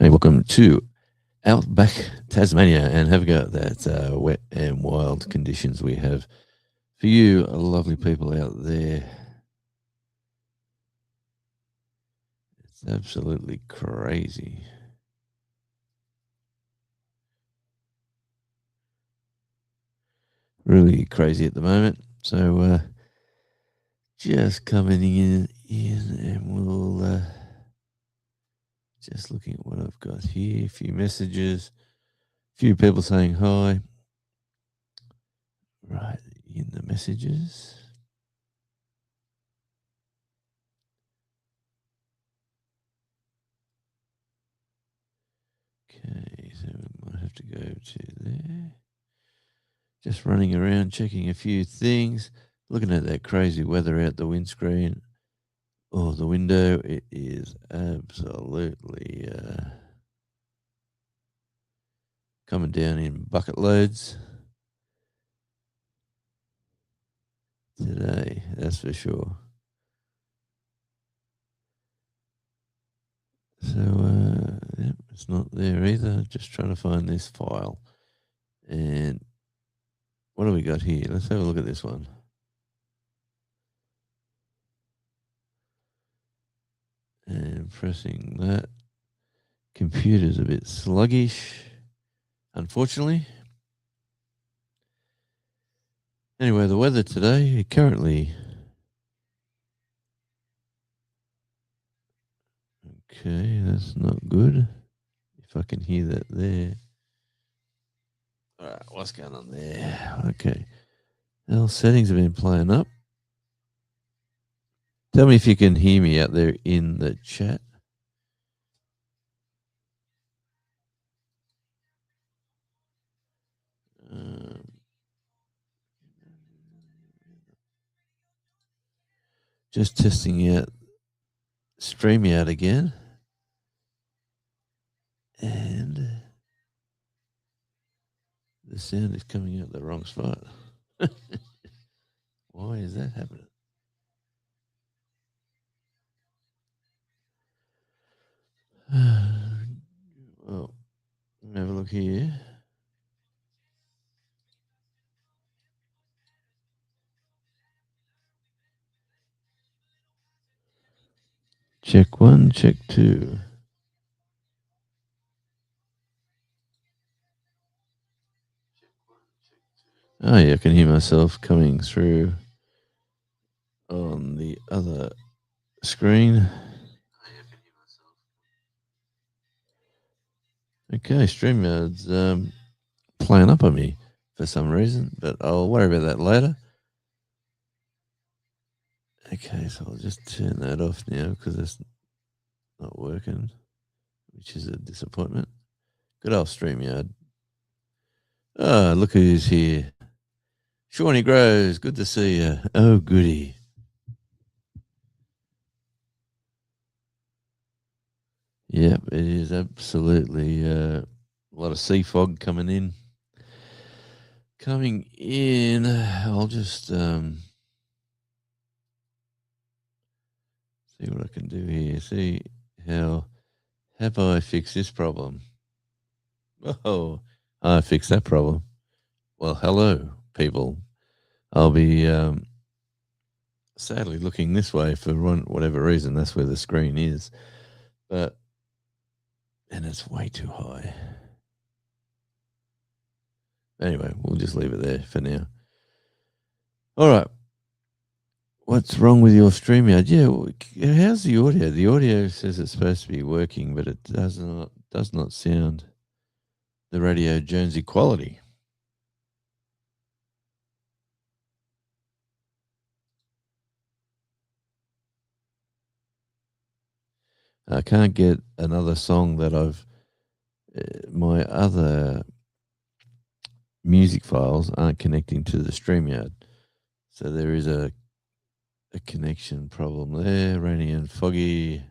Hey, welcome to Outback Tasmania, and have a go at that wet and wild conditions we have for you, lovely people out there. It's absolutely crazy. Really crazy at the moment. So, just coming in and we'll just looking at what I've got here. A few messages, a few people saying hi. Right in the messages. Okay, so we might have to go to there. Just running around, checking a few things, looking at that crazy weather out the windscreen or the window. It is absolutely coming down in bucket loads today, that's for sure. So, yep, it's not there either. Just trying to find this file. And what do we got here? Let's have a look at this one. And pressing that. Computer's a bit sluggish, unfortunately. Anyway, the weather today, currently. Okay, that's not good. If I can hear that there. All right, what's going on there? Okay. Well, settings have been playing up. Tell me if you can hear me out there in the chat. Um, just testing out StreamYard again. And the sound is coming out the wrong spot. Why is that happening? Well, let me have a look here. Check one, check two. Oh, yeah, I can hear myself coming through on the other screen. Okay, StreamYard's playing up on me for some reason, but I'll worry about that later. Okay, so I'll just turn that off now because it's not working, which is a disappointment. Good old StreamYard. Ah, look who's here. Shawnee Grows, good to see you. Oh, goody. Yep, it is absolutely a lot of sea fog coming in. I'll just see what I can do here. See how have I fixed this problem? Oh, I fixed that problem. Well, hello, people. I'll be sadly looking this way for whatever reason. That's where the screen is, but and it's way too high. Anyway, we'll just leave it there for now. All right. What's wrong with your StreamYard? Yeah, how's the audio? The audio says it's supposed to be working, but it does not sound the radio Jonesy quality. I can't get another song that my other music files aren't connecting to the StreamYard. So there is a connection problem there, rainy and foggy.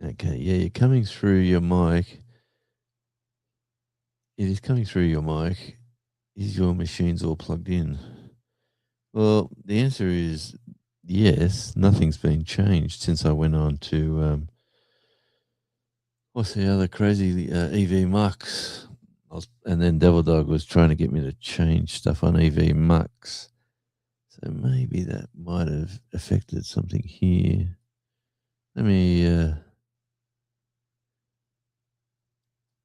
Okay, yeah, you're coming through your mic. It is coming through your mic. Is your machines all plugged in? Well, the answer is yes, nothing's been changed since I went on to what's the other crazy EV Mux. And then Devil Dog was trying to get me to change stuff on EV Mux. So maybe that might have affected something here. Let me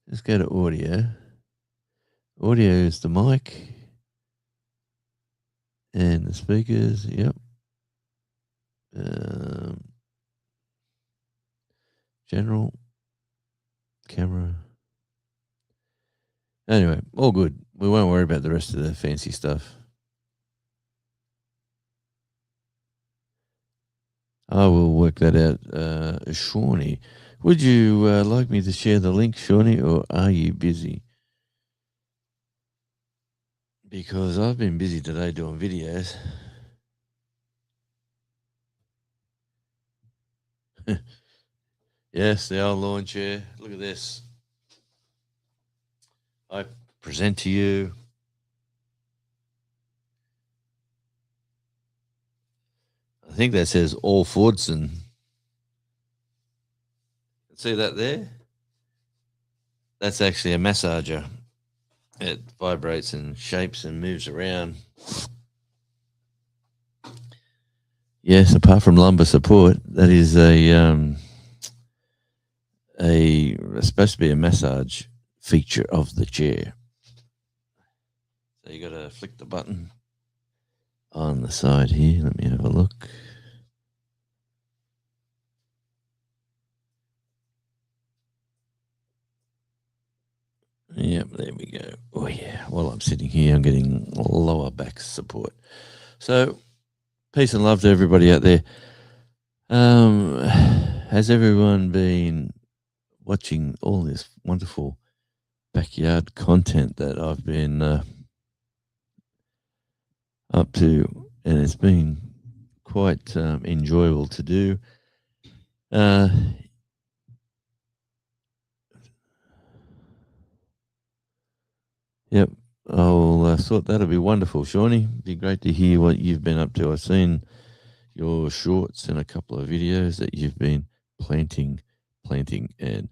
let's go to audio. Audio is the mic and the speakers. Yep. Um, general camera. Anyway, all good. We won't worry about the rest of the fancy stuff. I will work that out. Shawnee, would you like me to share the link, Shawnee, or are you busy? Because I've been busy today doing videos. Yes, the old lawn chair. Look at this. I present to you. I think that says all Fordson. See that there? That's actually a massager. It vibrates and shapes and moves around. Yes, apart from lumbar support, that is a supposed to be a massage feature of the chair. So you got to flick the button on the side here. Let me have a look. Yep, there we go. Oh yeah. While I'm sitting here, I'm getting lower back support. So peace and love to everybody out there. Has everyone been watching all this wonderful backyard content that I've been up to, and it's been quite enjoyable to do. Yep, I'll sort that'll be wonderful, Shawnee. Be great to hear what you've been up to. I've seen your shorts and a couple of videos that you've been planting, and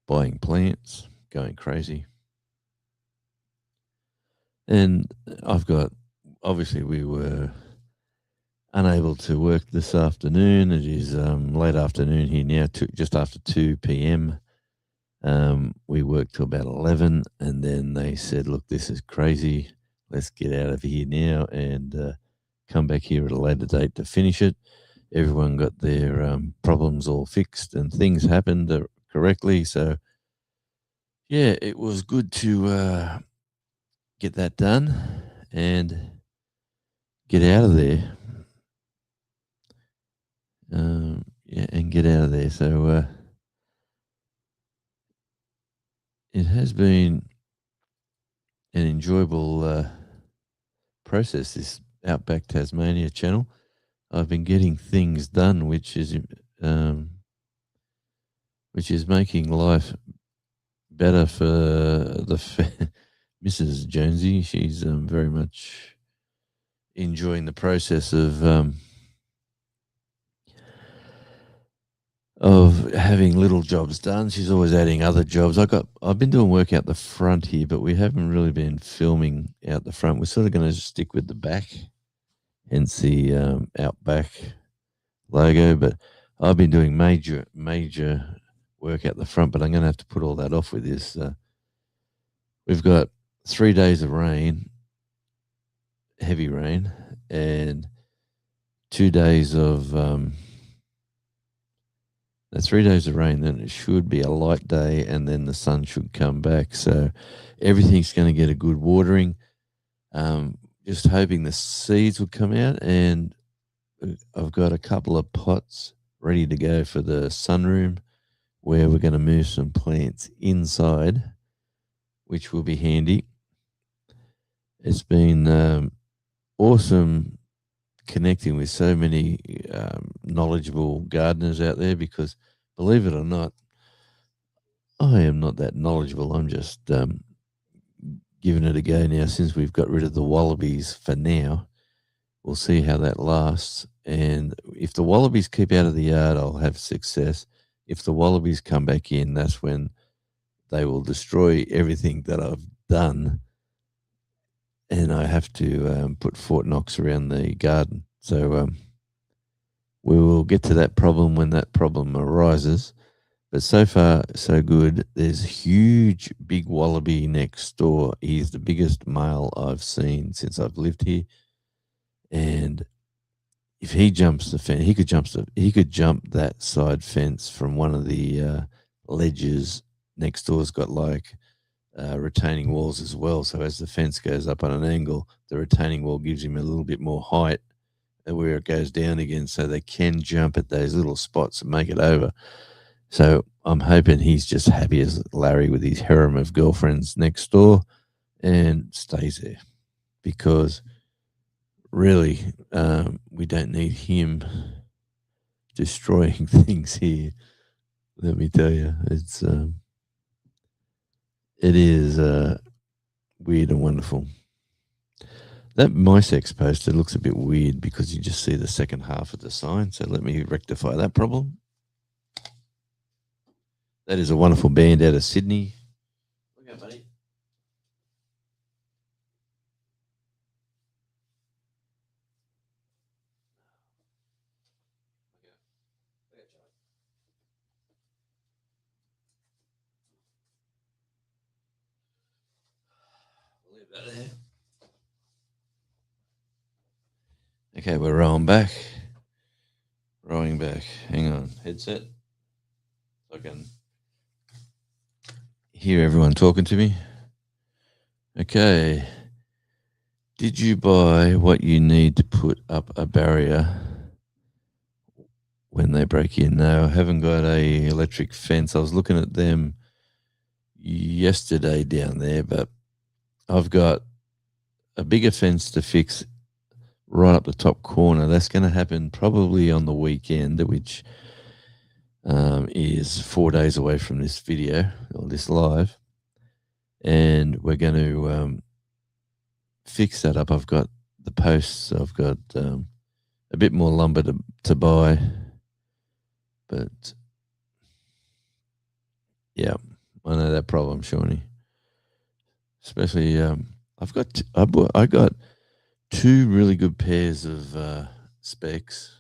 buying plants, going crazy. And I've got, obviously, we were unable to work this afternoon. It is late afternoon here now, just after 2 p.m. We worked till about 11, and then they said, look, this is crazy. Let's get out of here now and come back here at a later date to finish it. Everyone got their problems all fixed and things happened correctly. So, yeah, it was good to get that done and get out of there. Yeah, and get out of there. So it has been an enjoyable process, this Outback Tasmania channel. I've been getting things done, which is making life better for the Mrs. Jonesy. She's very much enjoying the process of having little jobs done. She's always adding other jobs. I've been doing work out the front here, but we haven't really been filming out the front. We're sort of going to stick with the back, hence the Outback logo. But I've been doing major work out the front, but I'm going to have to put all that off with this. We've got 3 days of rain, heavy rain, and 2 days of 3 days of rain. Then it should be a light day, and then the sun should come back. So everything's going to get a good watering. Just hoping the seeds will come out, and I've got a couple of pots ready to go for the sunroom, where we're going to move some plants inside, which will be handy. It's been awesome connecting with so many knowledgeable gardeners out there, because, believe it or not, I am not that knowledgeable. I'm just giving it a go now since we've got rid of the wallabies for now. We'll see how that lasts. And if the wallabies keep out of the yard, I'll have success. If the wallabies come back in, that's when they will destroy everything that I've done, and I have to put Fort Knox around the garden. So we will get to that problem when that problem arises. But so far, so good. There's a huge, big wallaby next door. He's the biggest male I've seen since I've lived here. And if he jumps the fence, he could jump that side fence from one of the ledges next door's got like retaining walls as well. So as the fence goes up on an angle, the retaining wall gives him a little bit more height where it goes down again, so they can jump at those little spots and make it over. So I'm hoping he's just happy as Larry with his harem of girlfriends next door and stays there, because really we don't need him destroying things here. Let me tell you, it is weird and wonderful. That MySex poster looks a bit weird because you just see the second half of the sign. So let me rectify that problem. That is a wonderful band out of Sydney. Look out, buddy. We'll leave that there. Okay, we're rolling back. Rolling back. Hang on. Headset. So I can hear everyone talking to me. Okay. Did you buy what you need to put up a barrier when they break in? No, I haven't got a electric fence. I was looking at them yesterday down there, but I've got a bigger fence to fix right up the top corner. That's going to happen probably on the weekend, which is 4 days away from this video or this live. And we're going to fix that up. I've got the posts. I've got a bit more lumber to buy. But yeah, I know that problem, Shawnee. Especially, I got two really good pairs of specs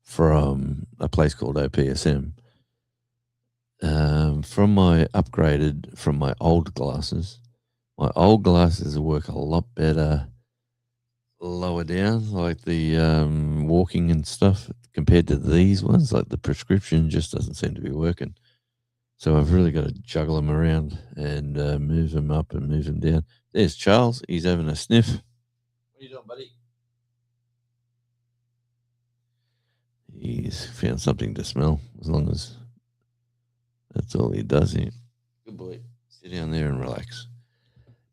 from a place called OPSM. From my old glasses. My old glasses work a lot better lower down, like the walking and stuff, compared to these ones. Like the prescription just doesn't seem to be working. So I've really got to juggle them around and move them up and move them down. There's Charles. He's having a sniff. What are you doing, buddy? He's found something to smell, as long as that's all he does here. Good boy. Sit down there and relax.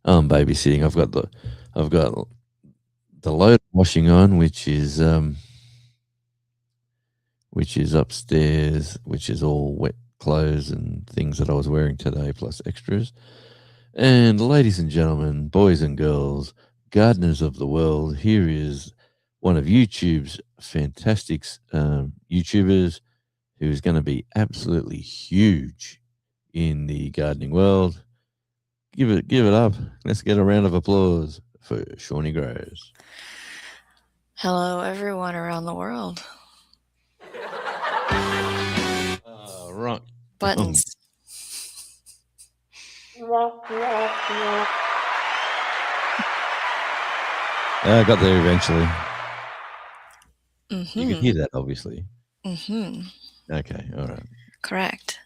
I'm babysitting. I've got the load washing on, which is upstairs, which is all wet clothes and things that I was wearing today, plus extras. And ladies and gentlemen, boys and girls, gardeners of the world, here is one of YouTube's fantastic YouTubers who's going to be absolutely huge in the gardening world. Give it up. Let's get a round of applause for Shawnee Grows. Hello, everyone around the world. Right. Buttons. I got there eventually. Mm-hmm. You could hear that, obviously. Mm-hmm. Okay, all right. Correct.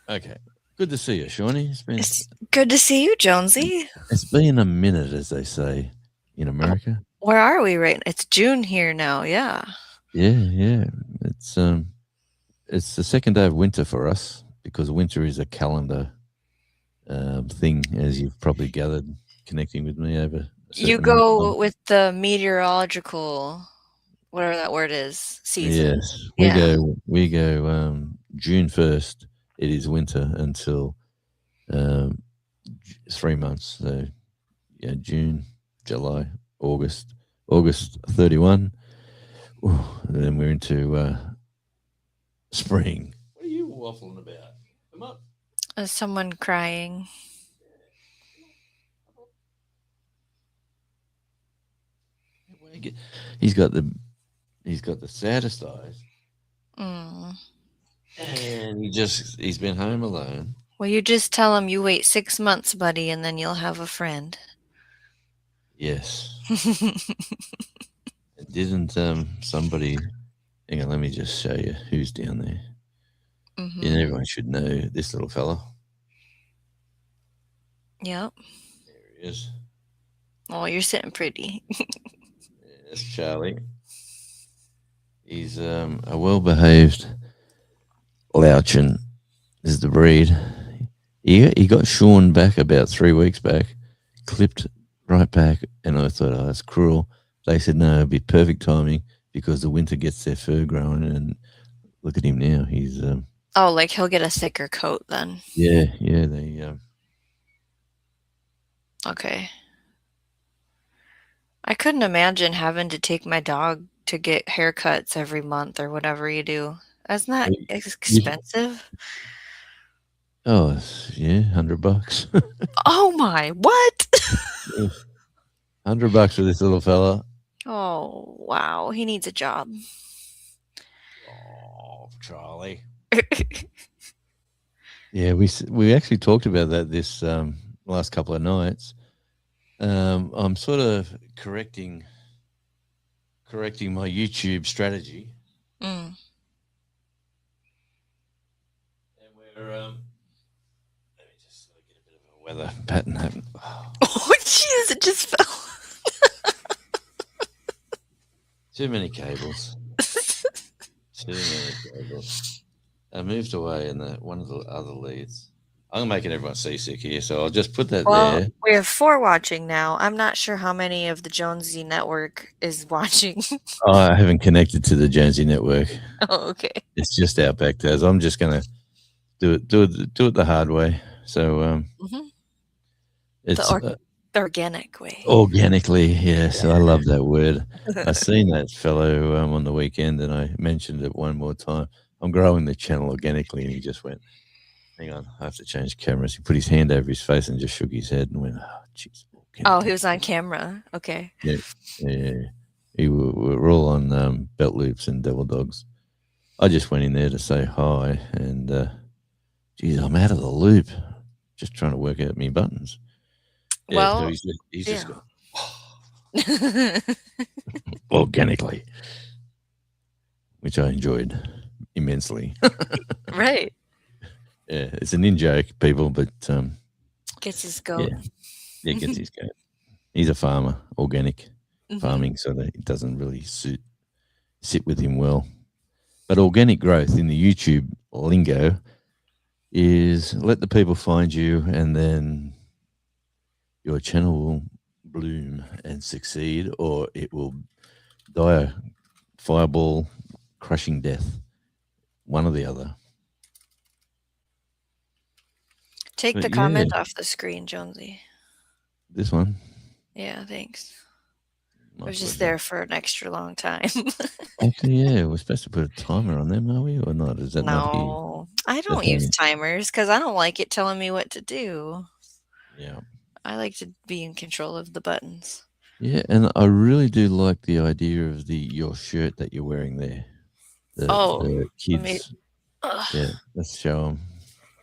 Okay. Good to see you, Shawnee. It's good to see you, Jonesy. It's been a minute, as they say in America. Where are we right now? It's June here now, yeah. Yeah. It's the second day of winter for us, because winter is a calendar thing, as you've probably gathered, connecting with me over. You go with the meteorological, whatever that word is, season. Yes, we go. June 1st, it is winter until 3 months. So yeah, June, July, August 31. Ooh, then we're into spring. What are you waffling about? Come on. Is someone crying? He's got the he's got the saddest eyes, Mm. and he's been home alone. Well, you just tell him you wait 6 months, buddy, and then you'll have a friend. Yes, didn't somebody? Hang on, let me just show you who's down there. Yeah, Mhm. everyone should know this little fella. Yep. There he is. Oh, you're sitting pretty. Yeah, that's Charlie. He's a well-behaved Louchin is the breed. He got shorn back about 3 weeks back, clipped right back, and I thought, oh, that's cruel. They said no, it'd be perfect timing because the winter gets their fur growing. And look at him now. He's Oh, like he'll get a thicker coat then. yeah. They Okay. I couldn't imagine having to take my dog to get haircuts every month or whatever you do. That's not you, expensive. yeah, $100. Oh my, what? Yeah, $100 for this little fella. Oh, wow. He needs a job. Oh, Charlie. Yeah, we actually talked about that this last couple of nights. I'm sort of correcting my YouTube strategy, Mm. and we're let me just get a bit of a weather pattern happen. Oh, Oh, jeez, it just fell. too many cables, too many cables. I moved away in the one of the other leads. I'm making everyone seasick here, so I'll just put that Well, there. we have 4 watching now. I'm not sure how many of the Jonesy network is watching. Oh, I haven't connected to the Jonesy network. Oh, okay. It's just Outback Taz. I'm just gonna do it the hard way. So Mhm. The it's or the organic way. organically, yes, I Yeah. love that word. I seen that fellow on the weekend, and I mentioned it one more time. I'm growing the channel organically, and he just went, "Hang on, I have to change cameras." He put his hand over his face and just shook his head and went, "Oh, jeez, Oh, he organically." was on camera. Okay. Yeah, yeah. We're all on belt loops and devil dogs. I just went in there to say hi, and geez, I'm out of the loop. Just trying to work out me buttons. Yeah, so Well, he's just yeah. gone organically, which I enjoyed immensely. Right. Yeah, it's an in joke, people, but Gets his goat. yeah, it gets his goat. He's a farmer, organic Mhm. farming, so that it doesn't really sit with him well. But organic growth in the YouTube lingo is let the people find you, and then your channel will bloom and succeed, or it will die a fireball crushing death, one or the other. Take But the yeah, comment off the screen, Jonesy. this one, Yeah, thanks. It my was just pleasure. there for an extra long time. Actually, yeah, we're supposed to put a timer on them, are we, or not? Is that not here? No, I That's don't use only timers because I don't like it telling me what to do. yeah, I like to be in control of the buttons. yeah, and I really do like the idea of the your shirt that you're wearing there. Oh, The let me. kids, yeah, Ugh, let's show them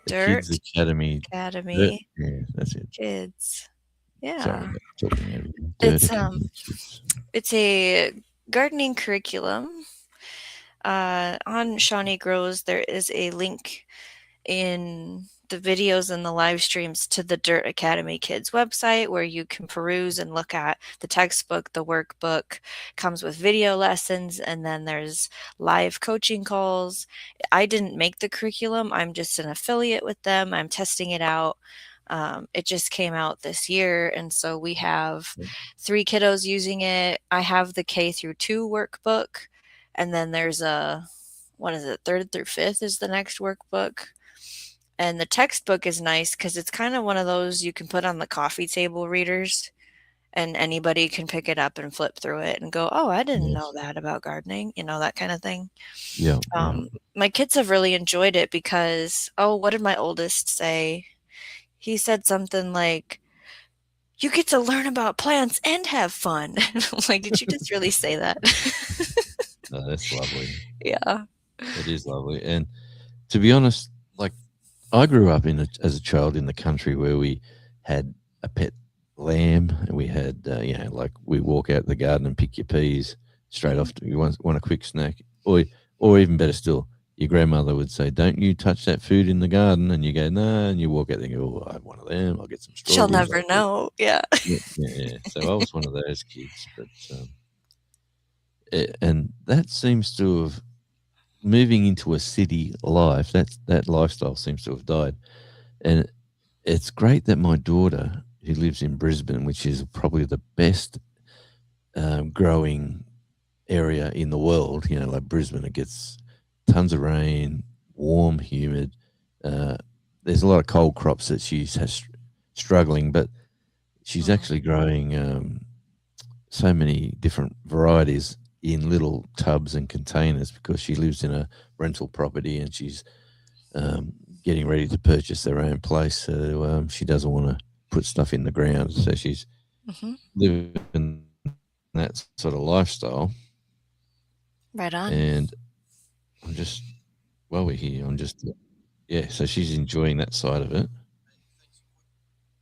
the Kids Dirt Academy. Dirt, Academy yeah, that's it. Kids. Sorry Yeah, about talking over you. Dirt it's Academy Kids. it's a gardening curriculum. On Shawnee Grows, there is a link in the videos and the live streams to the Dirt Academy Kids website where you can peruse and look at the textbook, the workbook comes with video lessons, and then there's live coaching calls. I didn't make the curriculum, I'm just an affiliate with them. I'm testing it out. It just came out this year, and so we have 3 kiddos using it. I have the K through 2 workbook, and then there's a what is it, third through fifth is the next workbook. And the textbook is nice because it's kind of one of those you can put on the coffee table readers. and anybody can pick it up and flip through it and go, "Oh, I didn't know Yes. that about gardening," that kind of thing. Yeah. Yeah. My kids have really enjoyed it because, oh, what did my oldest say? He said something like, "You get to learn about plants and have fun." I'm like, "Did you just really say that?" No, that's lovely. Yeah. It is lovely. And to be honest, like I grew up as a child in the country where we had a pet lamb, and we had like we walk out the garden and pick your peas straight Mhm. off. You want a quick snack, or even better still, your grandmother would say, "Don't you touch that food in the garden," and you go, "No," and you walk out there and go, "Oh, I have one of them. I'll get some She'll strawberries." never know. Yeah. Yeah, yeah, yeah. So I was one of those kids, but and that seems to have moving into a city life. That lifestyle seems to have died, and it's great that my daughter, who lives in Brisbane, which is probably the best growing area in the world, like Brisbane, it gets tons of rain, warm, humid. Uh, there's a lot of cold crops that she's has struggling, but she's Mm, actually growing so many different varieties in little tubs and containers because she lives in a rental property and she's um, getting ready to purchase their own place. So she doesn't want to put stuff in the ground. So she's mhm. living that sort of lifestyle. Right on. And I'm just, while we're here, yeah, so she's enjoying that side of it.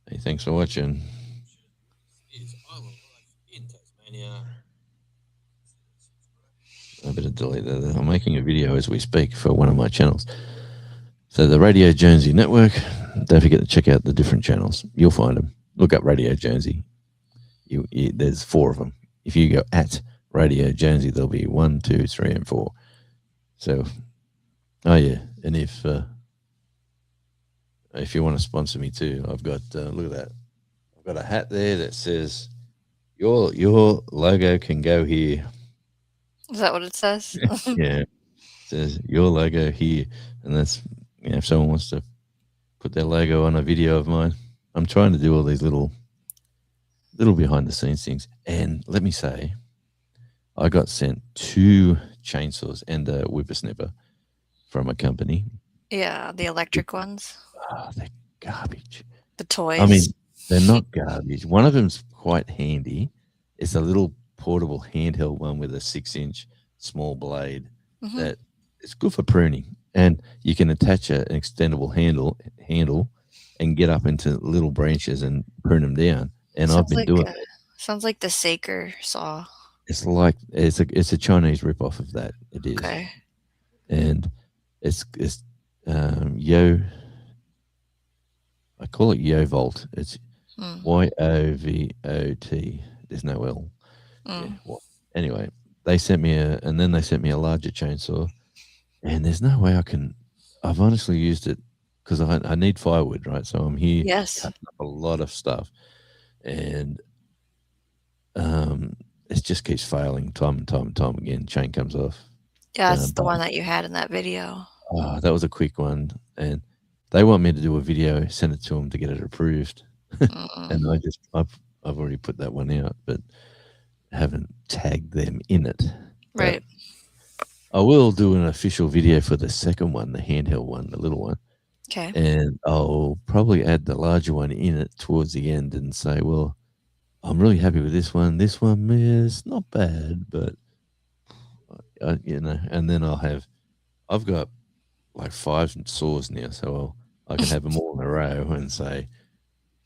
Hey, thanks for watching. Is Island Life in Tasmania. I better delete that. I'm making a video as we speak for one of my channels. So the Radio Jonesy Network. Don't forget to check out the different channels. You'll find them. Look up Radio Jonesy. There's 4 of them. If you go at Radio Jonesy, there'll be 1, 2, 3, and 4. So, oh yeah, and if you want to sponsor me too, I've got look at that. I've got a hat there that says your logo can go here. Is that what it says? Yeah, it says your logo here, and that's if someone wants to put their logo on a video of mine. I'm trying to do all these little behind the scenes things, and let me say, I got sent 2 chainsaws and a whippersnipper from a company. Yeah, the electric ones, They're garbage. the I toys. mean, they're not garbage. One of them's quite handy. It's a little portable handheld one with a 6-inch small blade Mhm. that it's good for pruning, and you can attach an extendable handle and get up into little branches and prune them down. And I've Sounds been like doing uh, it. sounds like the Saker saw. It's like it's a Chinese ripoff of that. It is, Okay. and it's Yo. I call it Yo Volt. It's Mm, YOVOT. There's no L. Yeah. mm. Well, anyway, and then they sent me a larger chainsaw, and there's no way I can. I've honestly used it because I need firewood, right? So I'm here Yes. cutting up a lot of stuff, and um, it just keeps failing time and time and time again. Chain comes off. Yeah, it's the But one that you had in that video. that was a quick one, and they want me to do a video, send it to them to get it approved, Mm, and I've already put that one out, but haven't tagged them in it. But right. I will do an official video for the second one, the handheld one, the little one, Okay. and I'll probably add the larger one in it towards the end and say, well, I'm really happy with this one. This one is not bad, but and then I've got like 5 saws now, so I can have them all in a row and say,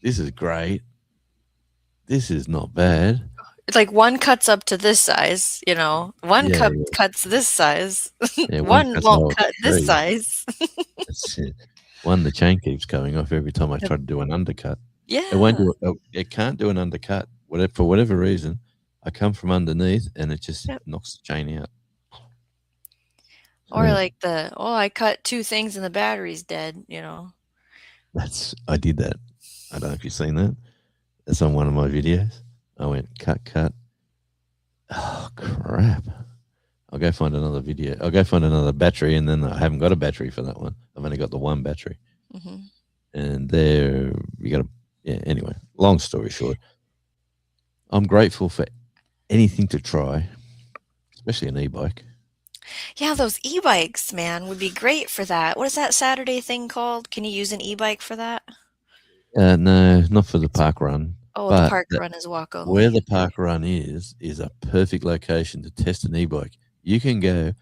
this is great. This is not bad. It's like one cuts up to this size, one Yeah, yeah, cuts this size, yeah. One one cuts the won't whole cut this tree. size. That's it. One, the chain keeps coming off every time I Yep. try to do an undercut. It won't Yeah. do it. It can't do an undercut. For whatever reason, I come from underneath and it just Yep. knocks the chain out. Or So like I cut 2 things and the battery's dead. I did that. I don't know if you've seen that. That's on one of my videos. I went cut, cut. Oh crap! I'll go find another video. I'll go find another battery, and then I haven't got a battery for that one. I've only got the one battery, Mhm. and there you got to. Yeah. Anyway, long story short, I'm grateful for anything to try, especially an e-bike. Yeah, those e-bikes, man, would be great for that. What is that Saturday thing called? Can you use an e-bike for that? No, not for the It's park run, oh, the but park run is walk where only. the park run is a perfect location to test an e-bike. You can go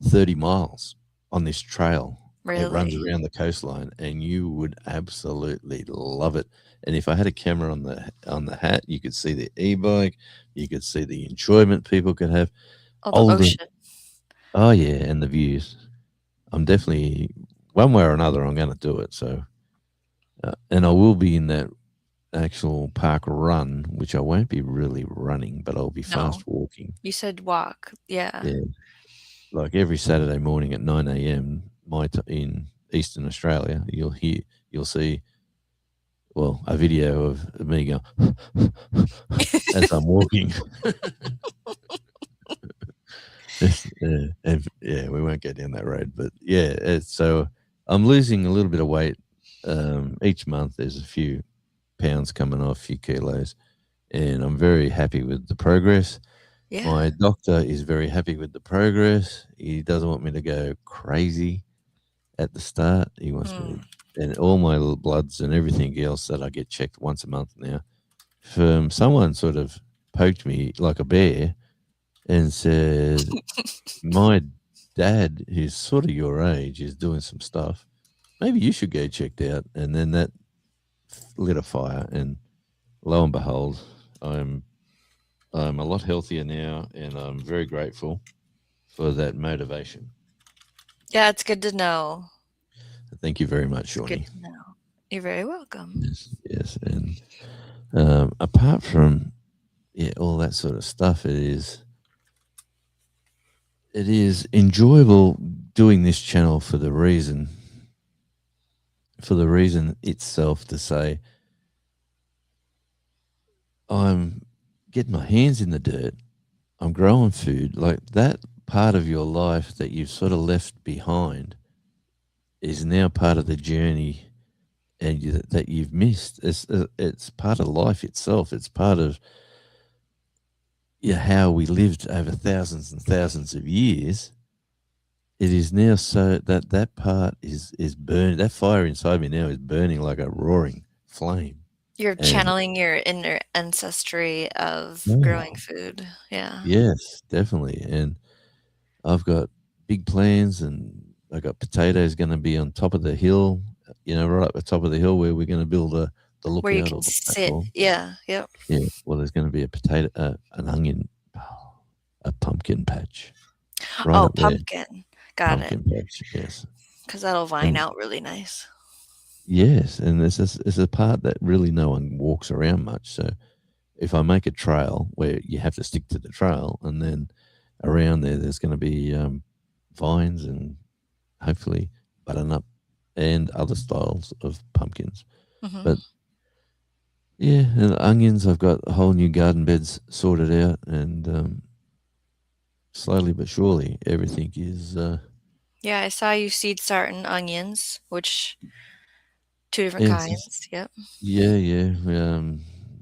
30 miles on this trail. It runs Really? around the coastline, and you would absolutely love it. And if I had a camera on the hat, you could see the e-bike, you could see the enjoyment people could have. Oh, the Older, ocean. oh yeah, and the views. I'm definitely one way or another. I'm going to do it. So, and I will be in that actual park run, which I won't be really running, but I'll be No, fast walking. you said walk. Yeah. Yeah, like every Saturday morning at 9 a.m. In Eastern Australia, you'll see a video of me going as I'm walking. Yeah, we won't go down that road, but yeah, so I'm losing a little bit of weight each month. There's a few pounds coming off, a few kilos, and I'm very happy with the progress. Yeah. My doctor is very happy with the progress. He doesn't want me to go crazy at the start. He wants me Mm. to, and all my little bloods and everything else that I get checked once a month now. Someone sort of poked me like a bear and said, "My dad, who's sort of your age, is doing some stuff. Maybe you should go checked out." And then that lit a fire, and lo and behold, I'm I'm a lot healthier now, and I'm very grateful for that motivation. Yeah, it's good to know. Thank you very much, It's good Shawnee. to know. You're very welcome. Yes, yes, and apart from all that sort of stuff, it is enjoyable doing this channel for the reason itself to say I'm getting my hands in the dirt. I'm growing food. Like that part of your life that you've sort of left behind is now part of the journey and that you've missed. It's part of life itself. It's part of how we lived over thousands and thousands of years. It is now so that that part is burning. That fire inside me now is burning like a roaring flame. You're And channeling your inner ancestry of growing oh, food. Yeah. yes, definitely. And I've got big plans, and I got potatoes going to be on top of the hill. Right up the top of the hill where we're going to build the Where you lookout can or the sit. platform. Yeah, yep. Yeah, well, there's going to be a potato, an onion, a pumpkin patch right Oh, up there. pumpkin. Got it. Pumpkin patch, yes. Because 'cause that'll vine And out really nice. yes, and there's a part that really no one walks around much. So if I make a trail where you have to stick to the trail, and then around there's going to be vines and hopefully butternut and other styles of pumpkins. Mhm. But yeah, and onions, I've got whole new garden beds sorted out, and slowly but surely everything is. Yeah, I saw you seed starting onions, which 2 different It's kinds. Yep. Yeah, yeah.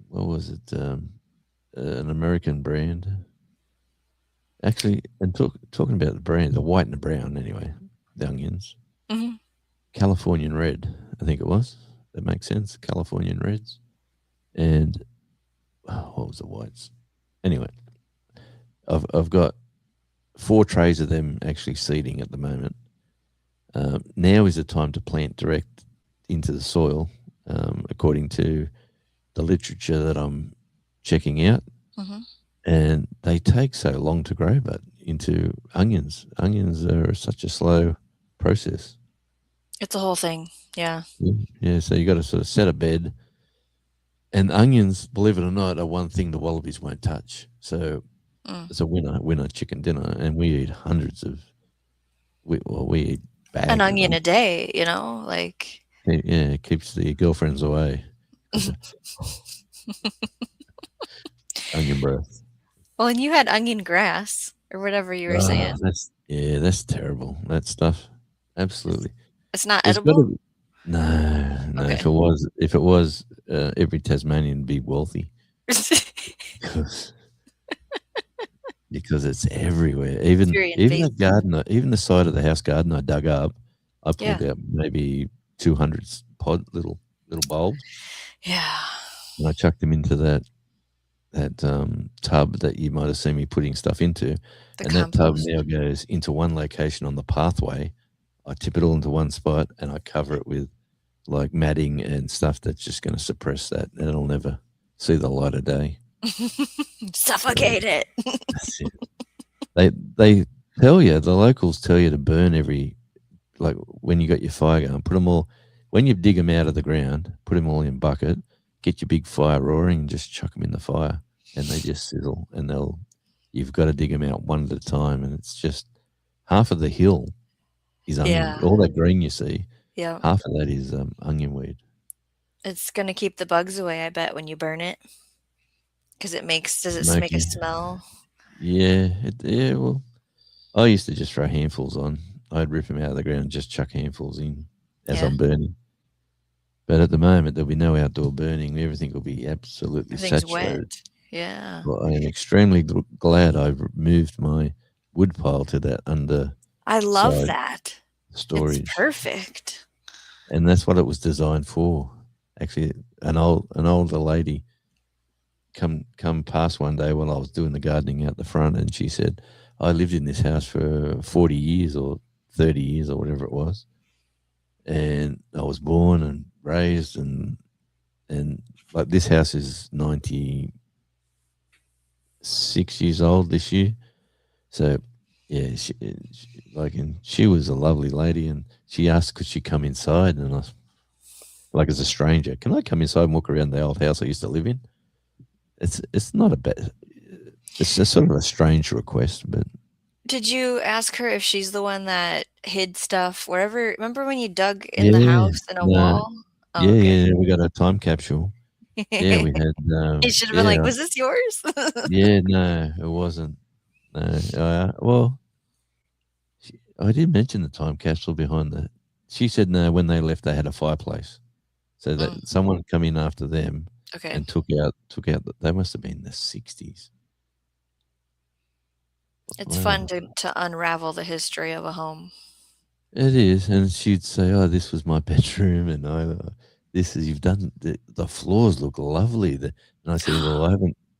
What was it? An American brand. Actually, and talking about the brand, the white and the brown, anyway, the onions. Mhm. Californian red, I think it was. That makes sense. Californian reds. And what was the whites? Anyway, I've got 4 trays of them actually seeding at the moment. Now is the time to plant direct into the soil, according to the literature that I'm checking out. Mhm. And they take so long to grow, but into onions. Onions are such a slow process. It's a whole thing. Yeah. Yeah, yeah, so you got to sort of set a bed. And onions, believe it or not, are one thing the wallabies won't touch. So Mm. it's a winner chicken dinner, and we eat hundreds of. We eat An bags of onion a onions. day, you know, like Yeah, it keeps the girlfriends away because onion breath. well, and you had onion grass or whatever you were Oh, saying. that's terrible. That stuff, It's absolutely. it's not It's got to edible? be. No, no. Okay. If it was, every Tasmanian would be wealthy. because it's everywhere. It's Even very even the invasive. garden, even the side of the house garden I dug up, I Yeah. pulled out maybe 200 pod little bulbs, Yeah. and I chucked them into that tub that you might have seen me putting stuff into, The and that tub compost. now goes into one location on the pathway. I tip it all into one spot, and I cover it with, like, matting and stuff that's just gonna suppress that, and it'll never see the light of day. So, Suffocate it. that's it. They tell you, the locals tell you to burn every, like, when you got your fire going, put them all, when you dig them out of the ground, put them all in a bucket, get your big fire roaring, and just chuck them in the fire, and they just sizzle, and they'll, you've got to dig them out one at a time, and it's just half of the hill is onion. Yeah. All that green you see, Yeah. half of that is onion weed. It's gonna keep the bugs away, I bet, when you burn it, because it makes does it make a Smoky. smell? Yeah, yeah. Well, I used to just throw handfuls on. I'd rip them out of the ground and just chuck handfuls in as Yeah. I'm burning. But at the moment, there'll be no outdoor burning. Everything will be absolutely Everything's saturated. wet. Yeah. Well, I am extremely glad I've moved my wood pile to that underside I love that. It's storage, perfect. and that's what it was designed for. Actually, an older lady come past one day while I was doing the gardening out the front, and she said, "I lived in this house for 40 years or 30 years or whatever it was, and I was born and raised and like this house is 96 years old this year." So, yeah, and she was a lovely lady, and she asked could she come inside, and I was like, as a stranger, can I come inside and walk around the old house I used to live in? It's not a bad. It's a sort of a strange request, but Did you ask her if she's the one that hid stuff wherever remember when you dug in the yeah, house in a no, wall? Oh, yeah, okay. yeah, we got a time capsule. Yeah, we had, He should have been like, yeah, "Was this yours?" yeah, no, it wasn't. No, well, I did mention the time capsule behind that. She said no, when they left, they had a fireplace. So Mm, that someone come in after them okay. and took out they must have been the 60s. It's fun Wow. to unravel the history of a home. It is, and she'd say, "Oh, this was my bedroom," and this is, you've done the floors look lovely. And I said, "Well,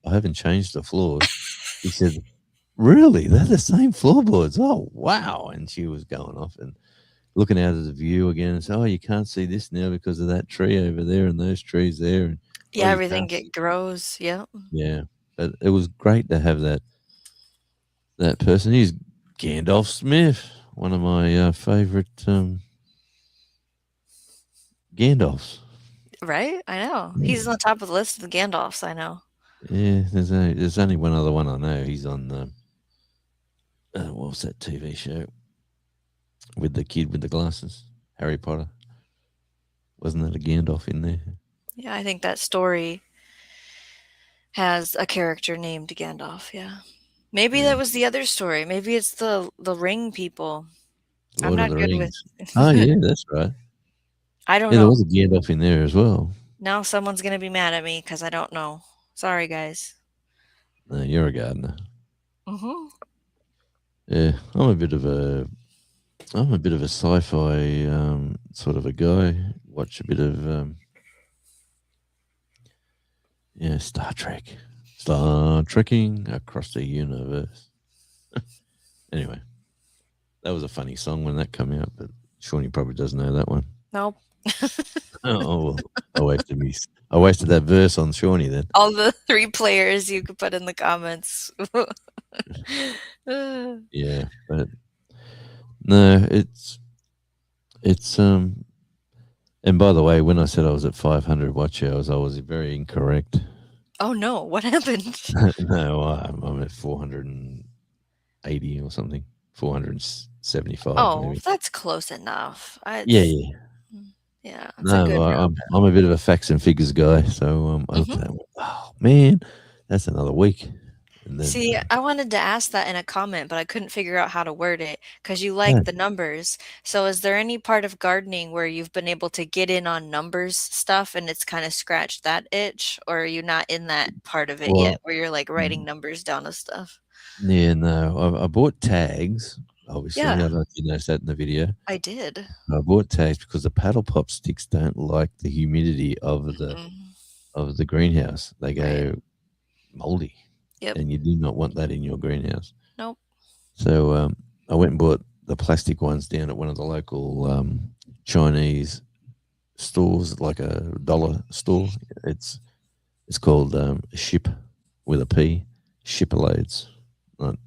I haven't changed the floors." She said, "Really? They're the same floorboards? Oh, wow!" And she was going off and looking out at the view again, and said, "Oh, you can't see this now because of that tree over there and those trees there, and oh, Yeah, you everything can't get see." grows, yep. Yeah, but it was great to have that person. He's Gandalf Smith, one of my favorite Gandalfs. Right? I know. He's Yeah. on the top of the list of the Gandalfs, I know. Yeah, there's only one other one I know. He's on what was that TV show with the kid with the glasses? Harry Potter. Wasn't that a Gandalf in there? Yeah, I think that story has a character named Gandalf, yeah. Maybe Yeah, that was the other story. Maybe it's the ring people. I'm Lord of not the good with Rings. Oh yeah, that's right. I don't Yeah, there know. was a Gandalf in there as well. Now someone's gonna be mad at me because I don't know. Sorry, guys. No, you're a gardener. Mhm. Yeah, I'm a bit of a sci-fi sort of a guy. Watch a bit of yeah, Star Trekking across the universe. Anyway, that was a funny song when that came out, but Shawnee probably doesn't know that one. Nope. Oh well, I wasted that verse on Shawnee then. All the 3 players you could put in the comments. Yeah, but no, it's. And by the way, when I said I was at 500 watch hours, I was very incorrect. Oh, no. What happened? No, I'm at 480 or something, 475 Oh, maybe. that's close enough. Yeah, It's yeah. yeah, it's a No, good I'm a bit of a facts and figures guy, so I looked Mhm. at that and went, "Oh man, that's another week." And then, See, I wanted to ask that in a comment, but I couldn't figure out how to word it because you yeah, like the numbers. So is there any part of gardening where you've been able to get in on numbers stuff and it's kind of scratched that itch, or are you not in that part of it yet well, where you're like writing mm, numbers down of stuff? yeah, no, I bought tags. Obviously, I Yeah, don't know if you noticed that in the video. I did. I bought tags because the paddle pop sticks don't like the humidity Mm, of the greenhouse. They right. go moldy, Yep. and you do not want that in your greenhouse. Nope. So I went and bought the plastic ones down at one of the local Chinese stores, like a dollar store. It's it's called Ship with a P, Shipperloads. Right.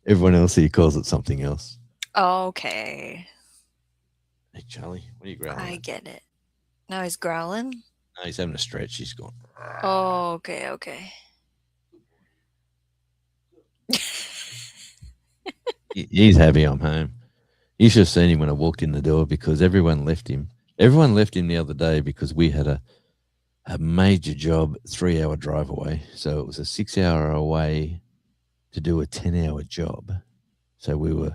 Everyone else here calls it something else. Okay. Hey Charlie, what are you growling I at? get it. Now he's growling. No, he's having a stretch. He's gone. Oh, okay, okay. He's happy I'm home. You should have seen him when I walked in the door because everyone left him. Everyone left him the other day because we had a major job 3 hour drive away. So it was a 6 hour away to do a 10-hour job. So we were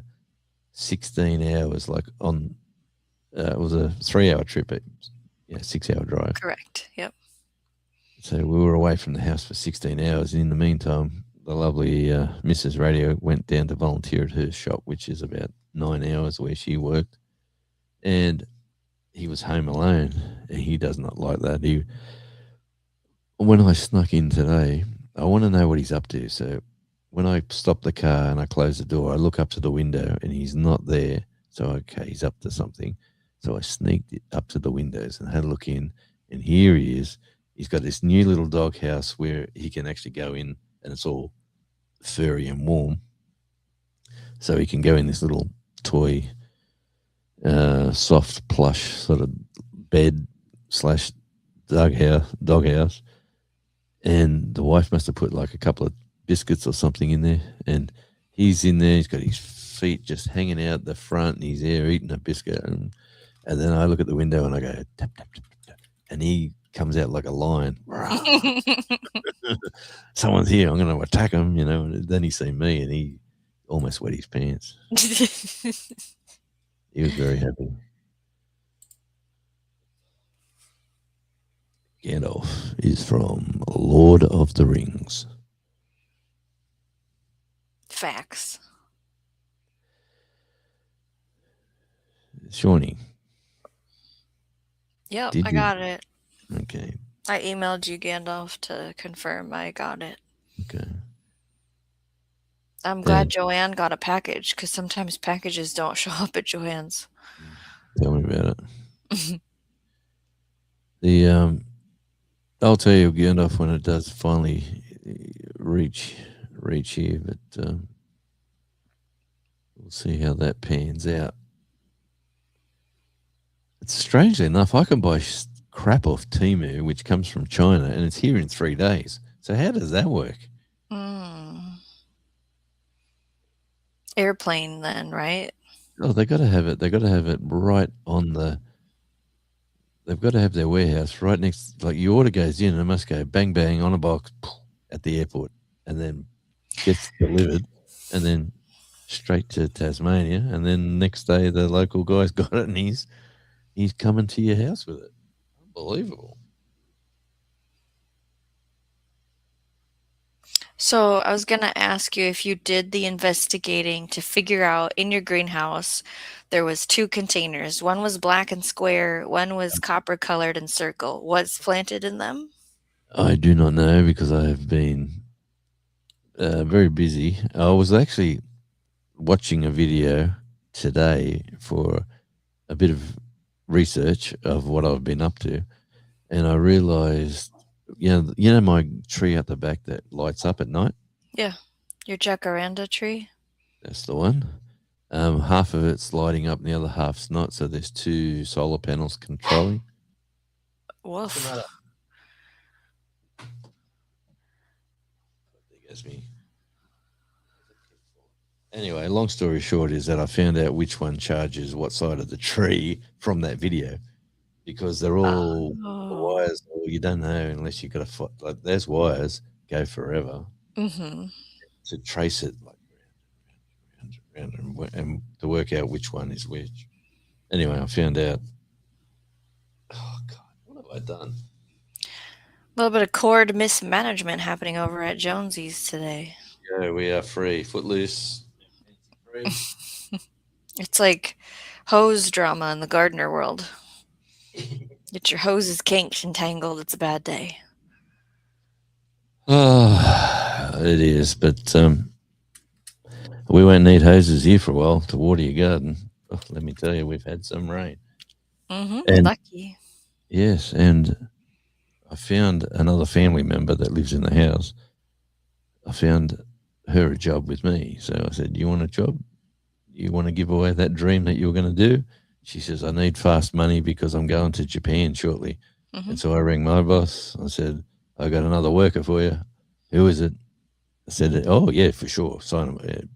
16 hours like on, it was a 3 hour trip, but yeah, 6 hour drive. Correct. Yep. So we were away from the house for 16 hours. And in the meantime, the lovely Mrs. Radio went down to volunteer at her shop, which is about 9 hours where she worked. And he was home alone. And he does not like that. When I snuck in today, I want to know what he's up to. So when I stop the car and I close the door, I look up to the window and he's not there. So, okay, he's up to something. So I sneaked up to the windows and had a look in. And here he is. He's got this new little dog house where he can actually go in and it's all furry and warm. So he can go in this little toy, soft plush sort of bed slash dog house. And the wife must have put like a couple of biscuits or something in there. And he's in there. He's got his feet just hanging out the front, and he's there eating a biscuit. And then I look at the window and I go tap tap tap tap, and he comes out like a lion. Someone's here. I'm going to attack him, And then he seen me, and he almost wet his pants. He was very happy. Gandalf is from Lord of the Rings. Facts. Shawnee, Yep, did I you? got it. Okay, I emailed you, Gandalf, to confirm I got it. okay. I'm glad Then Joanne got a package because sometimes packages don't show up at Joanne's. tell me about it. The I'll tell you Gandalf when it does finally reach here, but we'll see how that pans out. It's strangely enough, I can buy crap off Timu, which comes from China, and it's here in 3 days. So how does that work? Mm. Airplane, then, right? Oh, they got to have it. They got to have it right on the. They've got to have their warehouse right next. Like your order goes in, and it must go bang bang on a box at the airport, and then gets delivered, and then straight to Tasmania, and then next day the local guy's got it, and he's coming to your house with it. Unbelievable. So I was gonna ask you if you did the investigating to figure out in your greenhouse there was two containers. One was black and square, one was copper colored and circle. What's planted in them? I do not know because I have been very busy. I was actually watching a video today for a bit of research of what I've been up to, and I realized, my tree at the back that lights up at night. Yeah. Your jacaranda tree? That's the one. Half of it's lighting up, and the other half's not. So there's two solar panels controlling. What's the Woof. matter? There goes me. Anyway, long story short is that I found out which one charges what side of the tree from that video because they're all the Oh. wires. Well, you don't know unless you've got like there's wires go forever. Mhm. to trace it like round and to work out which one is which. Anyway, I found out. Oh God, what have I done? A little bit of cord mismanagement happening over at Jonesy's today. Yeah, we are free, footloose, free. It's like hose drama in the gardener world. Get your hoses kinked and tangled, it's a bad day. Oh, it is, but we won't need hoses here for a while to water your garden. Oh, let me tell you, we've had some rain. Mhm, And lucky. yes, and I found another family member that lives in the house. I found her a job with me. So I said, "You want a job? You want to give away that dream that you were going to do?" She says, "I need fast money because I'm going to Japan shortly." And Mhm. so I rang my boss. I said, "I got another worker for you. Who is it?" I said, "Oh yeah, for sure. Sign them.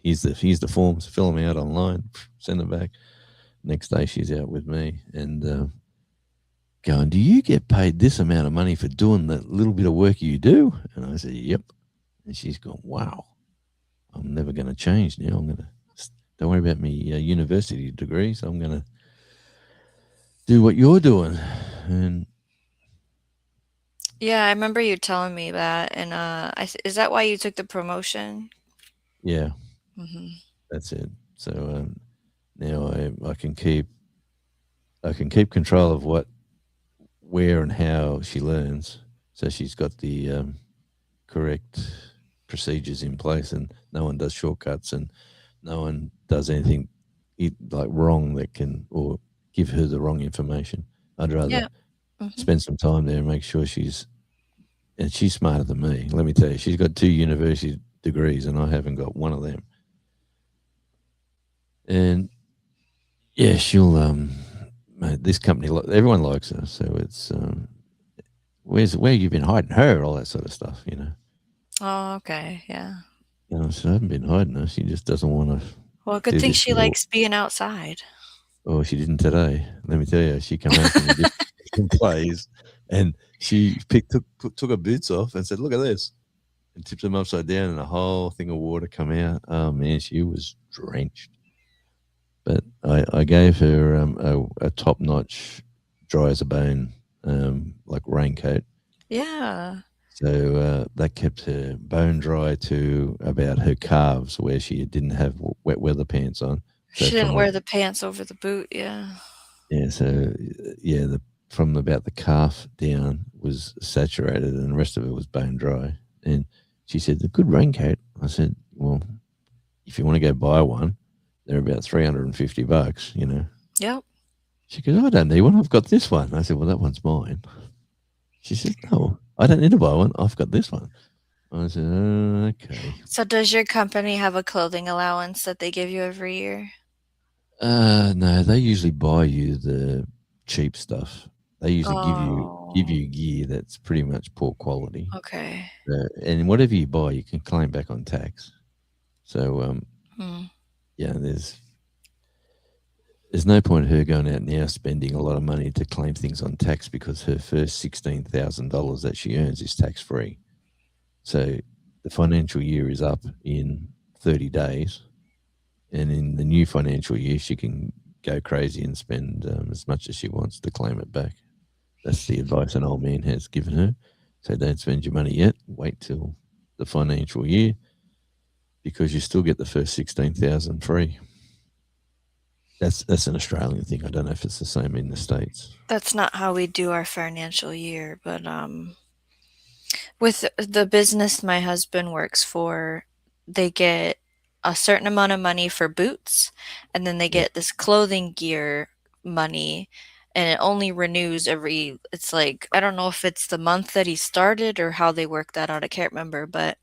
Here's the forms. Fill them out online. Send them back." Next day, she's out with me and going, "Do you get paid this amount of money for doing the little bit of work you do?" And I said, "Yep." And she's gone, "Wow, I'm never going to change now. I'm going to don't worry about me university degrees. I'm going to do what you're doing." And Yeah, I remember you telling me that, and, is that why you took the promotion? yeah, Mhm. that's it. So now I can keep control of what, where, and how she learns. So she's got the correct procedures in place, and no one does shortcuts, and no one does anything like wrong that can or give her the wrong information. I'd rather Yeah. Mhm. spend some time there and make sure she's smarter than me. Let me tell you, she's got 2 university degrees, and I haven't got one of them. And yeah, she'll mate, this company, everyone likes her, so it's where you been hiding her, all that sort of stuff. Oh, okay, yeah. And I said, I haven't been hiding her. She just doesn't want to Well, good do thing this she little. likes being outside. Oh, she didn't today. Let me tell you, she come home from a different place, and she took her boots off and said, "Look at this," and tipped them upside down, and a whole thing of water come out. Oh man, she was drenched. But I gave her a top notch, dry as a bone, like raincoat. Yeah. So that kept her bone dry to about her calves, where she didn't have wet weather pants on. So She didn't from wear the pants over the boot, yeah. yeah, so yeah, from about the calf down was saturated, and the rest of it was bone dry. And she said, "The good raincoat." I said, "Well, if you want to go buy one, they're about $350. Yep. She goes, "I don't need one. I've got this one." I said, "Well, that one's mine." She says, "No, I don't need to buy one. I've got this one." I said, "Okay." So does your company have a clothing allowance that they give you every year? No, they usually buy you the cheap stuff. They usually give Oh, you gear that's pretty much poor quality. okay. And whatever you buy, you can claim back on tax. So Hmm. yeah, there's no point in her going out now spending a lot of money to claim things on tax, because her first $16,000 that she earns is tax free. So the financial year is up in 30 days, and in the new financial year, she can go crazy and spend as much as she wants to claim it back. That's the advice an old man has given her. So don't spend your money yet. Wait till the financial year, because you still get the first 16,000 free. That's an Australian thing. I don't know if it's the same in the States. That's not how we do our financial year, but, with the business my husband works for, they get a certain amount of money for boots, and then they Yeah. get this clothing gear money, and it only renews every it's like I don't know if it's the month that he started or how they work that out, I can't remember, but,